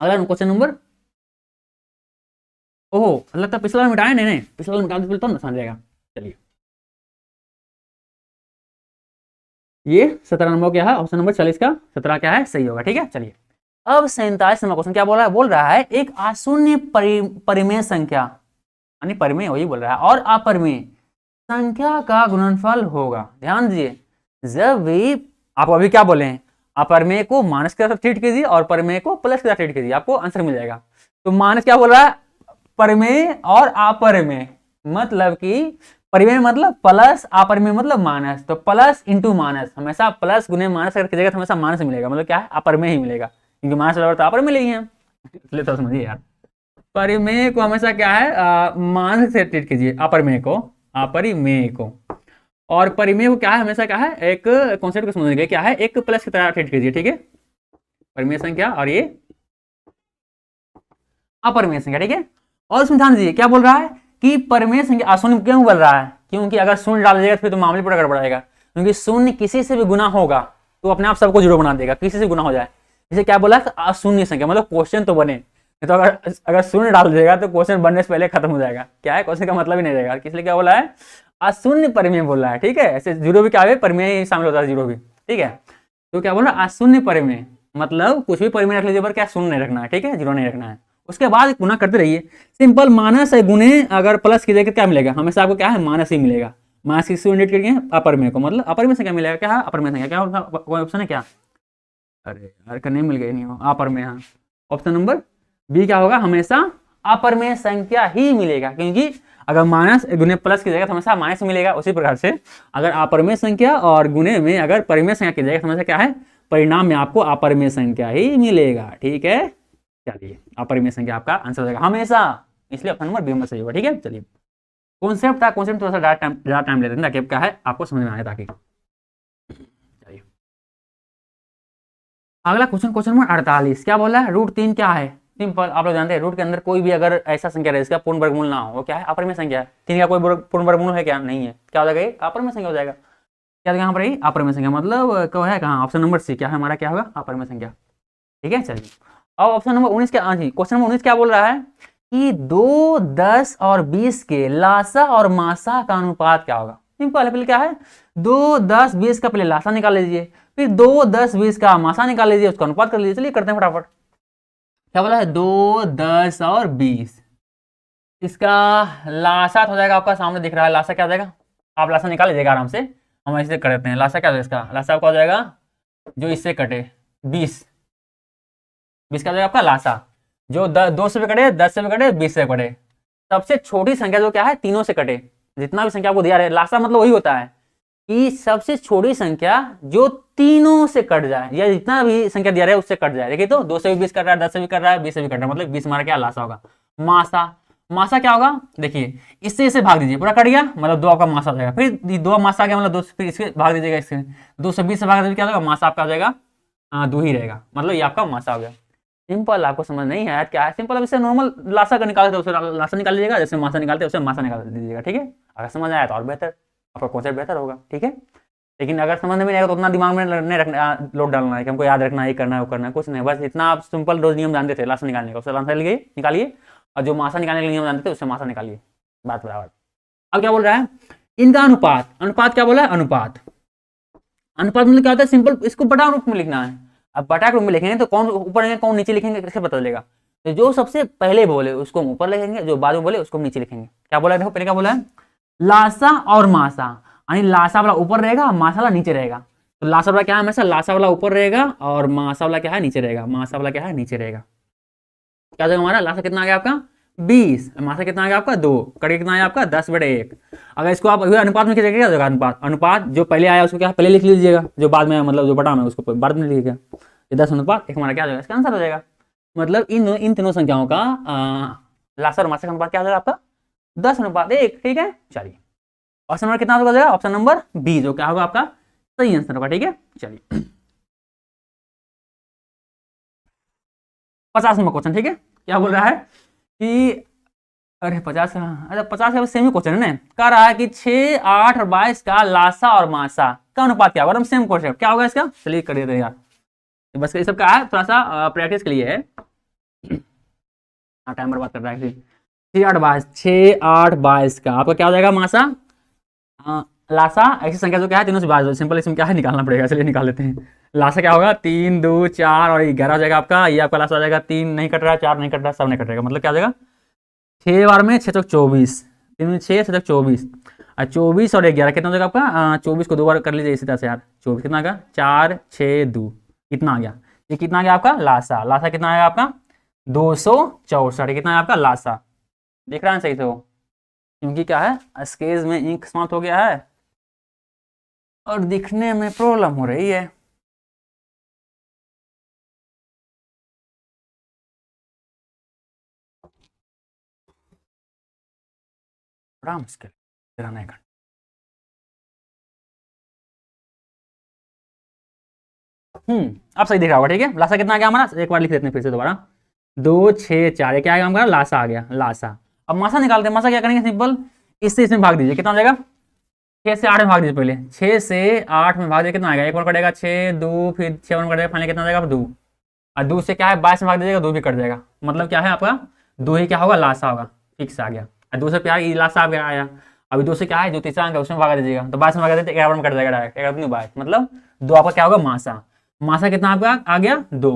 अगला क्वेश्चन नंबर, ओहो लगता है पिछला वाला मिटाया, नहीं पिछला वाला मिटा दो तो ना समझ जाएगा। चलिए ये 17 नंबर क्या है, ऑप्शन नंबर 40 का 17 क्या है सही होगा, ठीक है। चलिए अब 47 नंबर क्वेश्चन क्या बोल रहा है, बोल रहा है एक अशून्य परिमेय संख्या यानी परिमेय वही बोल रहा है और अपरिमेय संख्या का गुणनफल होगा। ध्यान दीजिए, जब भी आप अभी क्या बोले हैं, अपरिमेय को माइनस के साथ ट्रीट कीजिए और परिमेय को प्लस के साथ ट्रीट कीजिए, आपको आंसर मिल जाएगा। तो माइनस क्या बोल रहा है, परिमेय और अपरिमेय, मतलब कि परिमेय मतलब प्लस, अपरिमेय मतलब माइनस। तो प्लस इंटू माइनस, हमेशा प्लस गुने माइनस अगर कीजिएगा तो हमेशा माइनस मिलेगा, मतलब क्या है, अपरिमेय ही मिलेगा, क्योंकि माइनस बराबर तो अपरिमेय ही है। इसलिए तो समझिए यार, परिमेय को हमेशा क्या है, माइनस से ट्रीट कीजिए, अपरिमेय को, अपरिमेय को। और परिमेय को क्या है, हमेशा क्या है, एक कॉन्सेप्ट को समझने के लिए क्या है, एक प्लस की तरह ट्रीट कीजिए, ठीक है। परिमेय संख्या और ये अपरिमेय संख्या, ठीक है। और इसमें ध्यान दीजिए क्या बोल रहा है कि परिमेय संख्या अशून्य क्यों बोल रहा है, क्योंकि अगर शून्य डाल दीजिएगा फिर तो मामले पूरा गड़बड़ाएगा, क्योंकि शून्य किसी से भी गुना होगा तो अपने आप सबको जीरो बना देगा, किसी से गुना हो जाए। इसे क्या बोला, अशून्य संख्या, मतलब क्वेश्चन तो बने, तो अगर शून्य डाल दीजिएगा तो क्वेश्चन बनने से पहले खत्म हो जाएगा, क्या है, क्वेश्चन का मतलब ही नहीं रहेगा। इसलिए क्या बोला है, अशून्य परिमेय बोल रहा है, ठीक है। ऐसे जीरो भी क्या है, परिमेय शामिल होता है, जीरो भी, ठीक है। तो क्या बोल रहा है, अशून्य परिमेय, मतलब कुछ भी परिमेय रख लीजिए पर क्या शून्य नहीं रखना है, ठीक है, जीरो नहीं रखना है। उसके बाद गुना करते रहिए, सिंपल माइनस है गुने अगर प्लस कीजिएगा क्या मिलेगा, हमेशा आपको क्या है, माइनस ही मिलेगा। माइनस किससे इंडिकेट करिए, अपरिमेय को, मतलब अपरिमेय से क्या मिलेगा, क्या है, अपरिमेय संख्या, क्या कोई ऑप्शन है क्या, अरे यार करने मिल गए, नहीं हो अपरिमेय, हाँ ऑप्शन नंबर बी क्या होगा, हमेशा अपरिमेय संख्या ही मिलेगा, क्योंकि अगर माइनस गुने प्लस की जगह तो हमेशा माइनस मिलेगा। उसी प्रकार से अगर अपरिमेय संख्या और गुने में अगर परिमेय संख्या की जगह तो हमेशा क्या है, परिणाम में आपको अपरिमेय संख्या ही मिलेगा, ठीक है। चलिए अपरिमेय संख्या आपका आंसर हो जाएगा हमेशा, इसलिए ऑप्शन नंबर बी में सही होगा, ठीक है। चलिए कॉन्सेप्ट था, कॉन्सेप्ट थोड़ा सा ज़्यादा टाइम लेते हैं ताकि क्या है आपको समझ में आए, ताकि चलिए अगला क्वेश्चन, क्वेश्चन नंबर 48 क्या बोला है, √3 क्या है। सिंपल, आप लोग जानते हैं रूट के अंदर कोई भी अगर ऐसा संख्या रहे जिसका पूर्ण वर्गमूल ना हो, वो क्या है, अपरिमेय संख्या है। 3 का कोई पूर्ण वर्गमूल है क्या, नहीं है, क्या हो जाएगा, ये अपरिमेय संख्या हो जाएगा। क्या यहाँ पर ही अपरिमेय संख्या, मतलब क्या है, कहाँ, ऑप्शन नंबर सी क्या है हमारा, क्या होगा, अपरिमेय संख्या, ठीक है। चलिए अब ऑप्शन नंबर 19 क्या, हाँ जी, क्वेश्चन नंबर 19 क्या बोल रहा है कि 2, 10 और 20 के लासा और मासा का अनुपात क्या होगा। सिंपल, पहले क्या है, 2, 10, 20 का पहले लासा निकाल लीजिए, फिर 2, 10, 20 का मासा निकाल लीजिए, उसका अनुपात कर लीजिए। चलिए करते हैं फटाफट। क्या बोला है, 2, 10 और 20, इसका लासा हो जाएगा आपका सामने दिख रहा है, लासा क्या हो जाएगा, आप लासा निकाल लीजिएगा आराम से, हम ऐसे कर देते हैं। लासा क्या हो जाएगा, इसका लासा आपका हो जाएगा जो इससे कटे 20, 20 का हो जाएगा आपका लासा, जो 2 से भी कटे, 10 से भी कटे, 20 से कटे, सबसे छोटी संख्या जो क्या है, तीनों से कटे। जितना भी संख्या आपको दिया है, लासा मतलब वही होता है कि सबसे छोटी संख्या जो तीनों से कट जाए, या जितना भी संख्या दिया रहा है उससे कट जाए। देखिए तो 2 से भी 20 कट रहा है, 10 से भी कट रहा है, 20 से भी कट रहा है, मतलब 20 हमारा क्या लासा होगा। मासा, मासा क्या होगा, देखिए इससे इसे भाग दीजिए, पूरा कट गया, मतलब 2 आपका मासा हो जाएगा, फिर 2 मासा आ गया, मतलब 2 फिर इसके भाग दीजिएगा, इससे 2 से 20 से भाग दीजिए, क्या होगा, मासा आपका हो जाएगा 2 ही रहेगा, मतलब ये आपका मासा हो गया। सिंपल, आपको समझ नहीं है क्या है, सिंपल, अब इससे नॉर्मल लासा का निकालते उसे लासा निकाल लीजिएगा, जैसे मासा निकालते हैं उसे मासा निकाल दीजिएगा, ठीक है। अगर समझ आया तो और बेहतर, आपका कॉन्सेप्ट बेहतर होगा, ठीक है। लेकिन अगर समझ में नहीं आएगा तो उतना दिमाग में नहीं रखना, लोड डालना है कि हमको याद रखना है, ये करना है, वो करना है, कुछ नहीं, बस इतना आप सिंपल रोज नियम जानते थे लासा निकालने का, उससे लासा निकालिए, और जो मासा निकालने का नियम जानते थे उससे मासा निकालिए, बात बराबर। अब क्या बोल रहा है, इनका अनुपात, अनुपात क्या बोला है, अनुपात, अनुपात मतलब क्या होता है, सिंपल इसको बटा रूप में लिखना है। अब बटा रूप में लिखेंगे तो कौन ऊपर लिखेंगे कौन नीचे लिखेंगे कैसे पता चलेगा, तो जो सबसे पहले बोले उसको हम ऊपर लिखेंगे, जो बाद में बोले उसको हम नीचे लिखेंगे। क्या बोला है, देखो पहले क्या बोला है, लासा और मासा, यानी लासा वाला ऊपर रहेगा, मासा वाला नीचे रहेगा। तो लासा वाला क्या है, हमेशा लासा वाला ऊपर रहेगा और मासा वाला क्या है, नीचे रहेगा, मासा वाला क्या है, नीचे रहेगा। क्या जाएगा हमारा, लासा कितना आ गया आपका 20, मासा कितना आ गया आपका 2, कड़ी कितना आया आपका 10/1। अगर इसको आप अनुपात में क्या जाएगा, अनुपात, अनुपात जो पहले आया उसको क्या पहले लिख लीजिएगा, जो बाद में मतलब जो बटा में उसको बाद में लिखिएगा। 10:1 हमारा क्या हो जाएगा, इसका आंसर हो जाएगा। मतलब इन तीनों संख्याओं का लासा और मासा का अनुपात क्या हो जाएगा आपका 10:1, ठीक है। चलिए ऑप्शन नंबर कितना हो जाएगा, ऑप्शन नंबर बी जो क्या होगा आपका सही आंसर होगा, ठीक है। चलिए 50 नंबर क्वेश्चन, ठीक है। क्या बोल रहा है कि अरे 50 का, अरे 50 का सेम ही क्वेश्चन है ना, कह रहा है कि 6, 8 और 22 का लासा और मासा का अनुपात क्या होगा, सेम क्वेश्चन क्या होगा इसका, चलिए कर देते हैं यार, बस ये सब का है थोड़ा सा प्रैक्टिस के लिए है। हाँ टाइम बर्बाद कर रहा है, 6, 8, 22 का आपका क्या हो जाएगा मासा, लासा ऐसी संख्या जो क्या है तीनों से भाग, सिंपल इसमें क्या है निकालना पड़ेगा, चलिए निकाल लेते हैं। लासा क्या होगा 3, 2, 4 और 11 हो जाएगा आपका, ये आपका लासा हो जाएगा 3 नहीं कट रहा है, 4 नहीं कट रहा है, सब नहीं कट रहेगा, मतलब क्या हो जाएगा 6 बार में 6 चौक 24, 3 6 6 24 और 24 और 11 कितना हो जाएगा आपका 24 को 2 बार कर लीजिए इसी तरह से यार, 24 कितना आ गया 4, 6, 2 कितना आ गया, ये कितना आ गया आपका लासा, लासा कितना आएगा आपका 264, कितना है आपका लासा, दिख रहा है सही से वो, क्योंकि क्या है स्केच में इंक समाप्त हो गया है और दिखने में प्रॉब्लम हो रही है। बड़ा मुश्किल तेरा नहीं करना। अब सही दिख रहा होगा, ठीक है। लासा कितना आ गया हमारा, एक बार लिख लेते हैं फिर से दोबारा, 2 6 4, ये क्या आ गया हमारा, लासा आ गया, लासा। अब मासा निकालते हैं, मासा क्या करेंगे, सिंपल इससे इसमें भाग दीजिए, कितना हो जाएगा, 6 से 8 में भाग दीजिए, पहले 6 से 8 में भाग दीजिए, कितना आएगा, एक बार कटेगा 6 2, फिर 6 वन कटेगा, फाइनली कितना हो जाएगा 2, और 2 से क्या है 22 में भाग दीजिएगा, 2 भी कट जाएगा, मतलब क्या है आपका 2 ही क्या होगा, लासा होगा, फिक्स आ गया। और 2 से प्यार लासा आ गया आया, अभी 2 से क्या है जो तीसरा अंक है उसमें भागा दीजिएगा, तो 22 में भागा देते 11 में कट जाएगा डायरेक्ट, 11 दूनी 22, मतलब 2 आपका क्या होगा, मासा। मासा कितना आपका आ गया 2,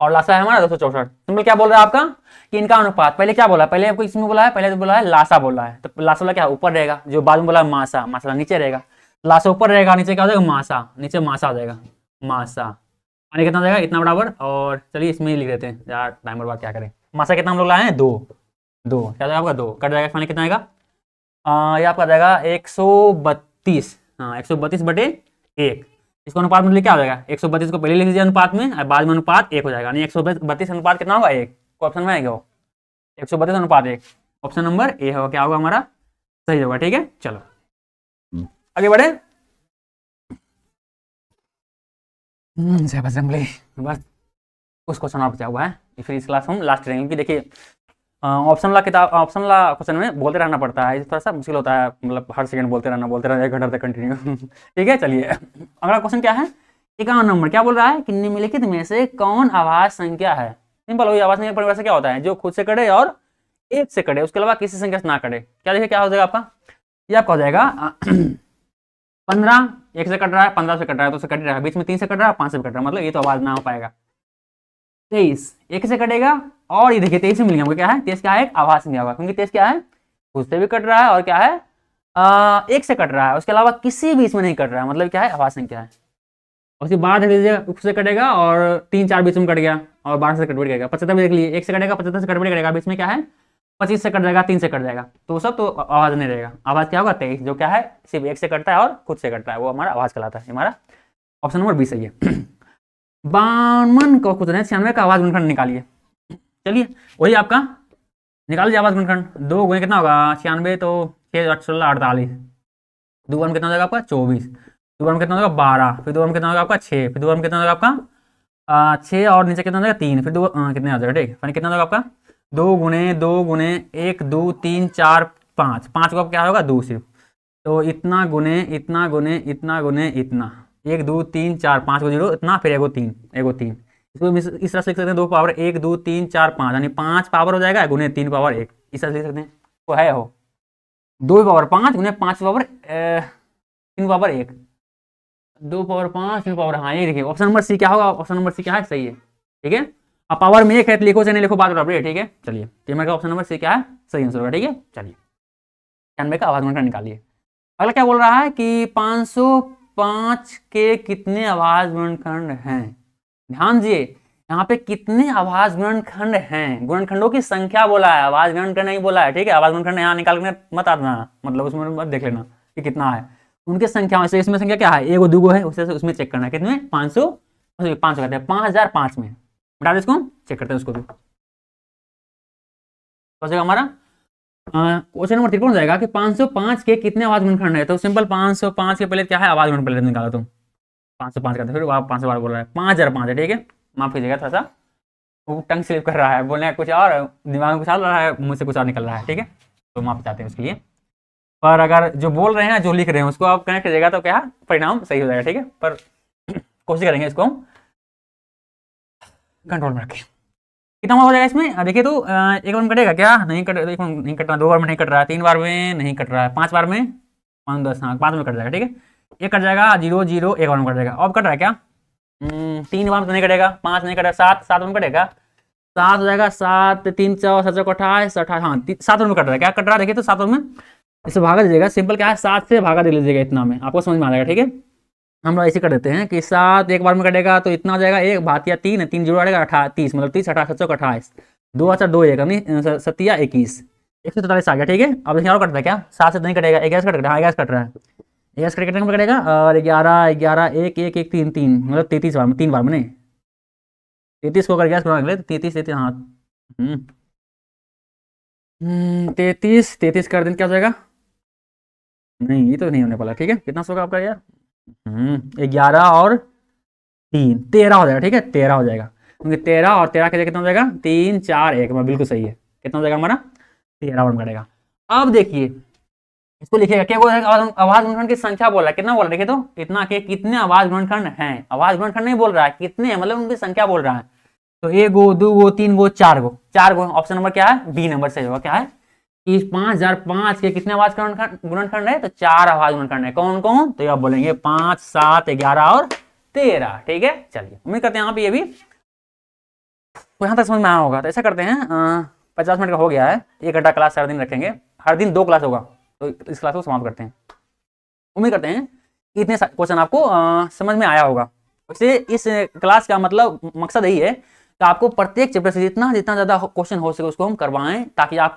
और लासा है हमारा 264। सिंपल क्या बोल रहा है आपका कि इनका अनुपात, पहले क्या बोला, पहले आपको इसमें बोला है, पहले तो बोला है लासा बोला है, तो लासा वाला क्या ऊपर रहेगा, जो बाद में बोला है मासा, मासा नीचे रहेगा, लासा ऊपर रहेगा, नीचे क्या हो जाएगा मासा, नीचे मासा हो जाएगा, मासा। यानी कितना हो जाएगा, इतना बराबर, और चलिए इसमें ही लिख देते हैं यार, टाइम बर्बाद क्या करें। मासा कितना हम लोग लाए हैं 2, 2 क्या जाएगा आपका 2 कट जाएगा, फाइनली कितना आएगा, ये आपका जाएगा 132, हाँ 132/1। इसको अनुपात में क्या हो जाएगा, 132 को पहले लिख लीजिए अनुपात में, और बाद में अनुपात 1 हो जाएगा, यानी 132 अनुपात कितना होगा 1, ऑप्शन में आएगा वो 132 अनुपात 1, ऑप्शन नंबर ए होगा, क्या होगा हमारा सही होगा, ठीक है। चलो आगे बढ़े, बस कुछ क्वेश्चन और बचा हुआ है, फिर इस क्लास हम लास्ट करेंगे, क्योंकि देखिए ऑप्शन ला किताब, ऑप्शन ला क्वेश्चन में बोलते रहना पड़ता है, थोड़ा सा मुश्किल होता है, मतलब हर सेकंड बोलते रहना 1 घंटा तक कंटिन्यू ठीक है। चलिए अगला क्वेश्चन क्या है, 51 नंबर, क्या बोल रहा है कि निम्नलिखित में से कौन आवाज संख्या है। सिंपल, वही आवाज संख्या परिभाषा क्या होता है, जो खुद से कटे और एक से कटे, उसके अलावा किसी संख्या से ना कटे। क्या देखिए क्या हो जाएगा आपका, ये आपका हो जाएगा 15 1 से कट रहा है, 15 से कट रहा है, तो से कट रहा है, बीच में 3 से कट रहा है, 5 से कट रहा है, मतलब ये तो आवाज ना हो पाएगा। 23 1 से कटेगा, और ये देखिए 23 से मिल गया, क्या है 23 क्या है, एक आवाज संख्या होगा, क्योंकि 23 क्या है खुद से भी कट रहा है, और क्या है 1 से कट रहा है, उसके अलावा किसी बीच में नहीं कट रहा है, मतलब क्या है आवाज संख्या है। उसके बाद देख लीजिएगा खुद से कटेगा और 3 4 बीच में कट गया, और 12 से कट गया, 75 देख लीजिए 1 से कटेगा, 75 से कट कटेगा, बीच में क्या है 25 से कट जाएगा, 3 से कट जाएगा, तो वो सब तो आवाज नहीं रहेगा। आवाज क्या होगा 23, जो क्या है सिर्फ 1 से कटता है और खुद से कटता है, वो हमारा आवाज कहलाता है। हमारा ऑप्शन नंबर 20 सही है। 52 को कुछ नहीं, 96 का आवाज गुणनखंड निकालिए। चलिए वही आपका निकाल लीजिए आवाज गुणनखंड, 2 गुणे कितना होगा 96, तो 6 8 16 48, 2 में कितना हो जाएगा आपका 24, 2 में कितना होगा 12, फिर 2 में कितना होगा आपका 6, फिर 2 में कितना होगा आपका 6, और नीचे कितना हो जाएगा 3, फिर 2 कितने आ जाएगा, ठीक है कितना होगा आपका 2 गुणे 1 2 3 4 5, 5 को क्या होगा 2 सिर्फ, तो इतना गुने इतना गुने इतना गुने इतना, 1 2 3 4 5 को 0 इतना, फिर एगो 3 एगो 3, इसको इस तरह से लिख सकते हैं 2 पावर 1 2 3 4 5, यानी 5 पावर हो जाएगा गुने 3 पावर 1, इस तरह से लिख सकते हैं। वो है हो 2 पावर 5 गुने 5 पावर 3 पावर 1, 2 पावर 5 3 पावर, हाँ ये देखिए ऑप्शन नंबर सी क्या होगा, ऑप्शन नंबर सी क्या है सही है, ठीक है। अब पावर में 1 है तो लिखो चाहे नहीं लिखो बात बराबर है, ठीक है। चलिए तो मेरा ऑप्शन नंबर सी क्या है सही आंसर होगा, ठीक है। चलिए 96 का आवाज गुणनखंड निकालिए। अगला क्या बोल रहा है कि 505 के कितने आवाज गुणनखंड हैं। ध्यान दिए यहाँ पे कितने आवाज गुणनखंड हैं, गुणनखंडों की संख्या बोला है, आवाज गुणनखंड नहीं बोला है, ठीक है। आवाज गुणनखंड यहाँ निकाल के मत आना, मतलब उसमें मत देख लेना कि कितना है, उनके संख्या से इसमें संख्या क्या है एगो दूगो है, उससे उसमें चेक करना है कितने 500 500 कहते हैं 5005 में, बता दे इसको चेक करते हैं उसको भी। तो हमारा क्वेश्चन नंबर 53 जाएगा कि 505 के कितने आवाज गुणनखंड है। तो सिंपल 505 के पहले क्या है आवाज गुणनखंड पहले निकालो तुम, 505 का फिर 500 बार बोल रहा है, 5005 है, ठीक है। माफ कीजिएगा थोड़ा सा वो टंग स्लिप कर रहा है, बोलने कुछ और दिमाग में कुछ चल रहा है, मुझसे कुछ और निकल रहा है, ठीक है। तो माफ चाहते हैं उसके लिए, पर अगर जो बोल रहे हैं जो लिख रहे हैं उसको आप कनेक्ट करिएगा तो क्या परिणाम सही हो जाएगा, ठीक है। पर कोशिश करेंगे इसको हम कंट्रोल में रखें। कितना हो जाएगा इसमें देखिए, तो एक बार में कटेगा क्या, नहीं कट, एक बार नहीं कट रहा, 2 बार में नहीं कट रहा है, 3 बार में नहीं कट रहा है, 5 बार में 5 10 हाँ 5 में कट जाएगा, ठीक है। एक कट जाएगा 0 0 एक बार में कट जाएगा, अब कट रहा है क्या 3 बार में तो नहीं कटेगा, 5 नहीं कटेगा, 7 7 में कटेगा, 7 हो जाएगा, 7 3 4 7 28 28, हाँ 7 में कट रहा है, क्या कट रहा है देखिए, तो 7 में इसे भागा दीजिएगा, सिंपल क्या है 7 से भागा दे लीजिएगा, इतना में आपको समझ में आ जाएगा, ठीक है। हम लोग ऐसे कर देते हैं कि 7 एक बार में कटेगा तो इतना हो जाएगा, 1 भातिया 3 3 जोड़ आएगा 30, मतलब 30 28 7 28, 2 4 2 1 नहीं, सतिया 21, 143 आ गया। ठीक है, अब देखिए और कटता है क्या, 7 से नहीं कटेगा, 11 कट रहा है, 11 कट रहा है, 11 कटने में कटेगा, और 11 11 1 1 1 3 3 मतलब 33 बार में, 3 बार में नहीं, 33 को अगर 11 कटवा ले तो 33 33, हाँ 33 33 कर दिन क्या हो जाएगा, नहीं ये तो नहीं होने वाला। ठीक है, कितना होगा आपका यार, 11 और 3 13 हो जाएगा। ठीक है, 13 हो जाएगा, क्योंकि 13 और 13 के लिए कितना हो जाएगा, 3 4 1 में, बिल्कुल सही है। कितना हो जाएगा हमारा, 13 और कटेगा। अब देखिए इसको लिखिएगा, क्या बोल रहा है, आवाज गुणनखंड की संख्या बोल रहा है, कितना बोल रहा है, देखिए तो इतना के कितने आवाज गुणनखंड हैं, आवाज गुणनखंड नहीं बोल रहा है, कितने मतलब उनकी संख्या बोल रहा है। तो 1 गो 2 गो 3 गो 4 गो, 4 गो, ऑप्शन नंबर क्या है, बी नंबर सही होगा। क्या है कि 5005 के कितने आवाज गुणनखंड है, तो 4 आवाज गुणनखंड है। कौन कौन, तो आप बोलेंगे 5 7 11 और 13। ठीक है, चलिए उम्मीद करते हैं यहाँ पे ये भी तो यहाँ तक समझ में आया होगा। तो ऐसा करते हैं 50 मिनट का हो गया है, 1 घंटा क्लास हर दिन रखेंगे, हर दिन 2 क्लास होगा, तो इस क्लास को समाप्त करते हैं। उम्मीद करते हैं कि इतने क्वेश्चन आपको समझ में आया होगा। वैसे इस क्लास का मतलब मकसद यही है कि आपको प्रत्येक चैप्टर से जितना जितना ज़्यादा क्वेश्चन हो सके उसको हम करवाएं, ताकि आप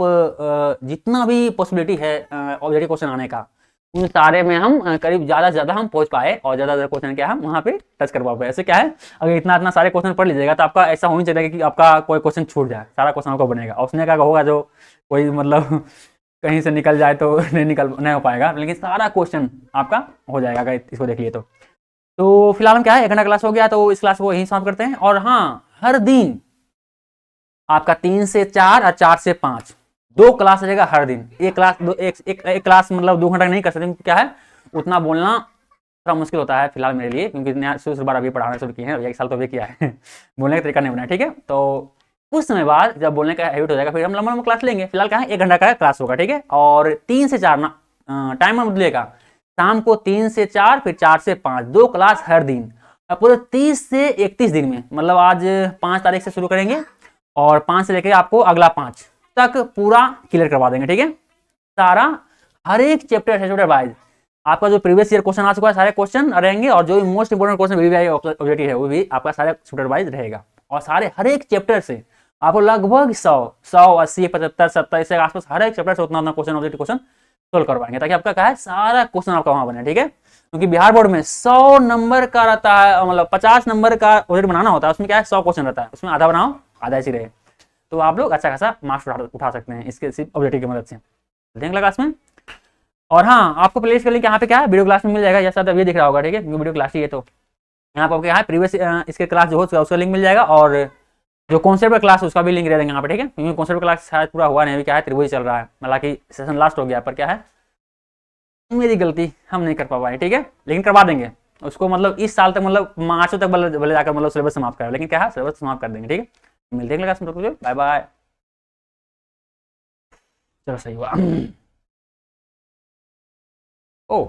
जितना भी पॉसिबिलिटी है ऑब्जेक्टिव क्वेश्चन आने का, उन सारे में हम करीब ज़्यादा से ज़्यादा हम पहुंच पाए, और ज़्यादा ज़्यादा क्वेश्चन क्या है हम वहाँ पे टच कर पाए। ऐसे क्या है, अगर इतना इतना सारे क्वेश्चन पढ़ लीजिएगा तो आपका ऐसा हो नहीं चलेगा कि आपका कोई क्वेश्चन छूट जाए, सारा क्वेश्चन आपको बनेगा। और उसने क्या होगा, जो कोई मतलब कहीं से निकल जाए तो नहीं हो पाएगा, लेकिन सारा क्वेश्चन आपका हो जाएगा अगर इसको देख लिए तो फिलहाल हम क्या है, 1 घंटा क्लास हो गया, तो इस क्लास को यहीं समाप्त करते हैं। और हाँ, हर दिन आपका 3 से 4 और 4 से 5 2 क्लास रहेगा हर दिन। एक क्लास एक क्लास मतलब 2 घंटा नहीं कर सकते, क्या है उतना बोलना थोड़ा मुश्किल होता है फिलहाल मेरे लिए, क्योंकि नया शुरू बार अभी पढ़ाना शुरू किए हैं, 1 साल तो अभी किया है बोलने का तरीका नहीं बनाया। ठीक है, तो कुछ समय बाद जब बोलने का हैबिट हो जाएगा फिर हम लंबा लंबा क्लास लेंगे। फिलहाल क्या है, 1 घंटा का क्लास होगा। ठीक है, और 3 से 4 ना टाइम बदलेगा, शाम को 3 से 4 फिर 4 से 5 2 क्लास हर दिन। अब पूरे 30 से 31 दिन में, मतलब आज 5 तारीख से शुरू करेंगे और 5 से लेकर आपको अगला 5 तक पूरा क्लियर करवा देंगे। ठीक है, सारा हर एक चैप्टर वाइज आपका जो प्रीवियस ईयर क्वेश्चन आ चुका है सारे क्वेश्चन रहेंगे, और जो most important question VVI objective है वो भी आपका सारे चैप्टर वाइज रहेगा। और सारे हर एक चैप्टर से आपको लगभग 100 80 75 70 इसके आसपास हर एक चैप्टर से उतना क्वेश्चन ऑब्जेक्टिव क्वेश्चन सोल्व करवाएंगे, ताकि आपका क्या है सारा क्वेश्चन आपका वहां बने। ठीक है, क्योंकि बिहार बोर्ड में 100 नंबर का रहता है, मतलब 50 नंबर का ऑब्जेक्ट बनाना होता है, उसमें क्या है 100 क्वेश्चन रहता है, उसमें आधा बनाओ आधा ऐसी रहे, तो आप लोग अच्छा खासा मार्क्स उठा सकते हैं इसके सिर्फ ऑब्जेक्टिव की मदद से। देख लगा इसमें। और हाँ, आपको प्लेलिस्ट का लिंक यहाँ पे क्या है वीडियो क्लास में मिल जाएगा, जैसा अब ये दिख रहा होगा। ठीक है, वीडियो क्लास ही है, तो यहाँ पर क्या है प्रीवियस इसके क्लास जो हो चुका है उसका लिंक मिल जाएगा, और जो कॉन्सेप्ट क्लास उसका भी लिंक दे देंगे यहाँ पे। ठीक है, क्योंकि कॉन्सेप्ट क्लास शायद पूरा हुआ नहीं, अभी क्या है त्रिभुज चल रहा है, हालांकि सेशन लास्ट हो गया, पर क्या है मेरी गलती, हम नहीं कर पाए। ठीक है, लेकिन करवा देंगे उसको, मतलब इस साल तक, मतलब मार्च तक भले जाकर मतलब सिलेबस समाप्त करें, लेकिन क्या है सिलेबस समाप्त कर देंगे। ठीक है, मिलते हैं क्लास में, बाय बाय। चलो सही हुआ। ओ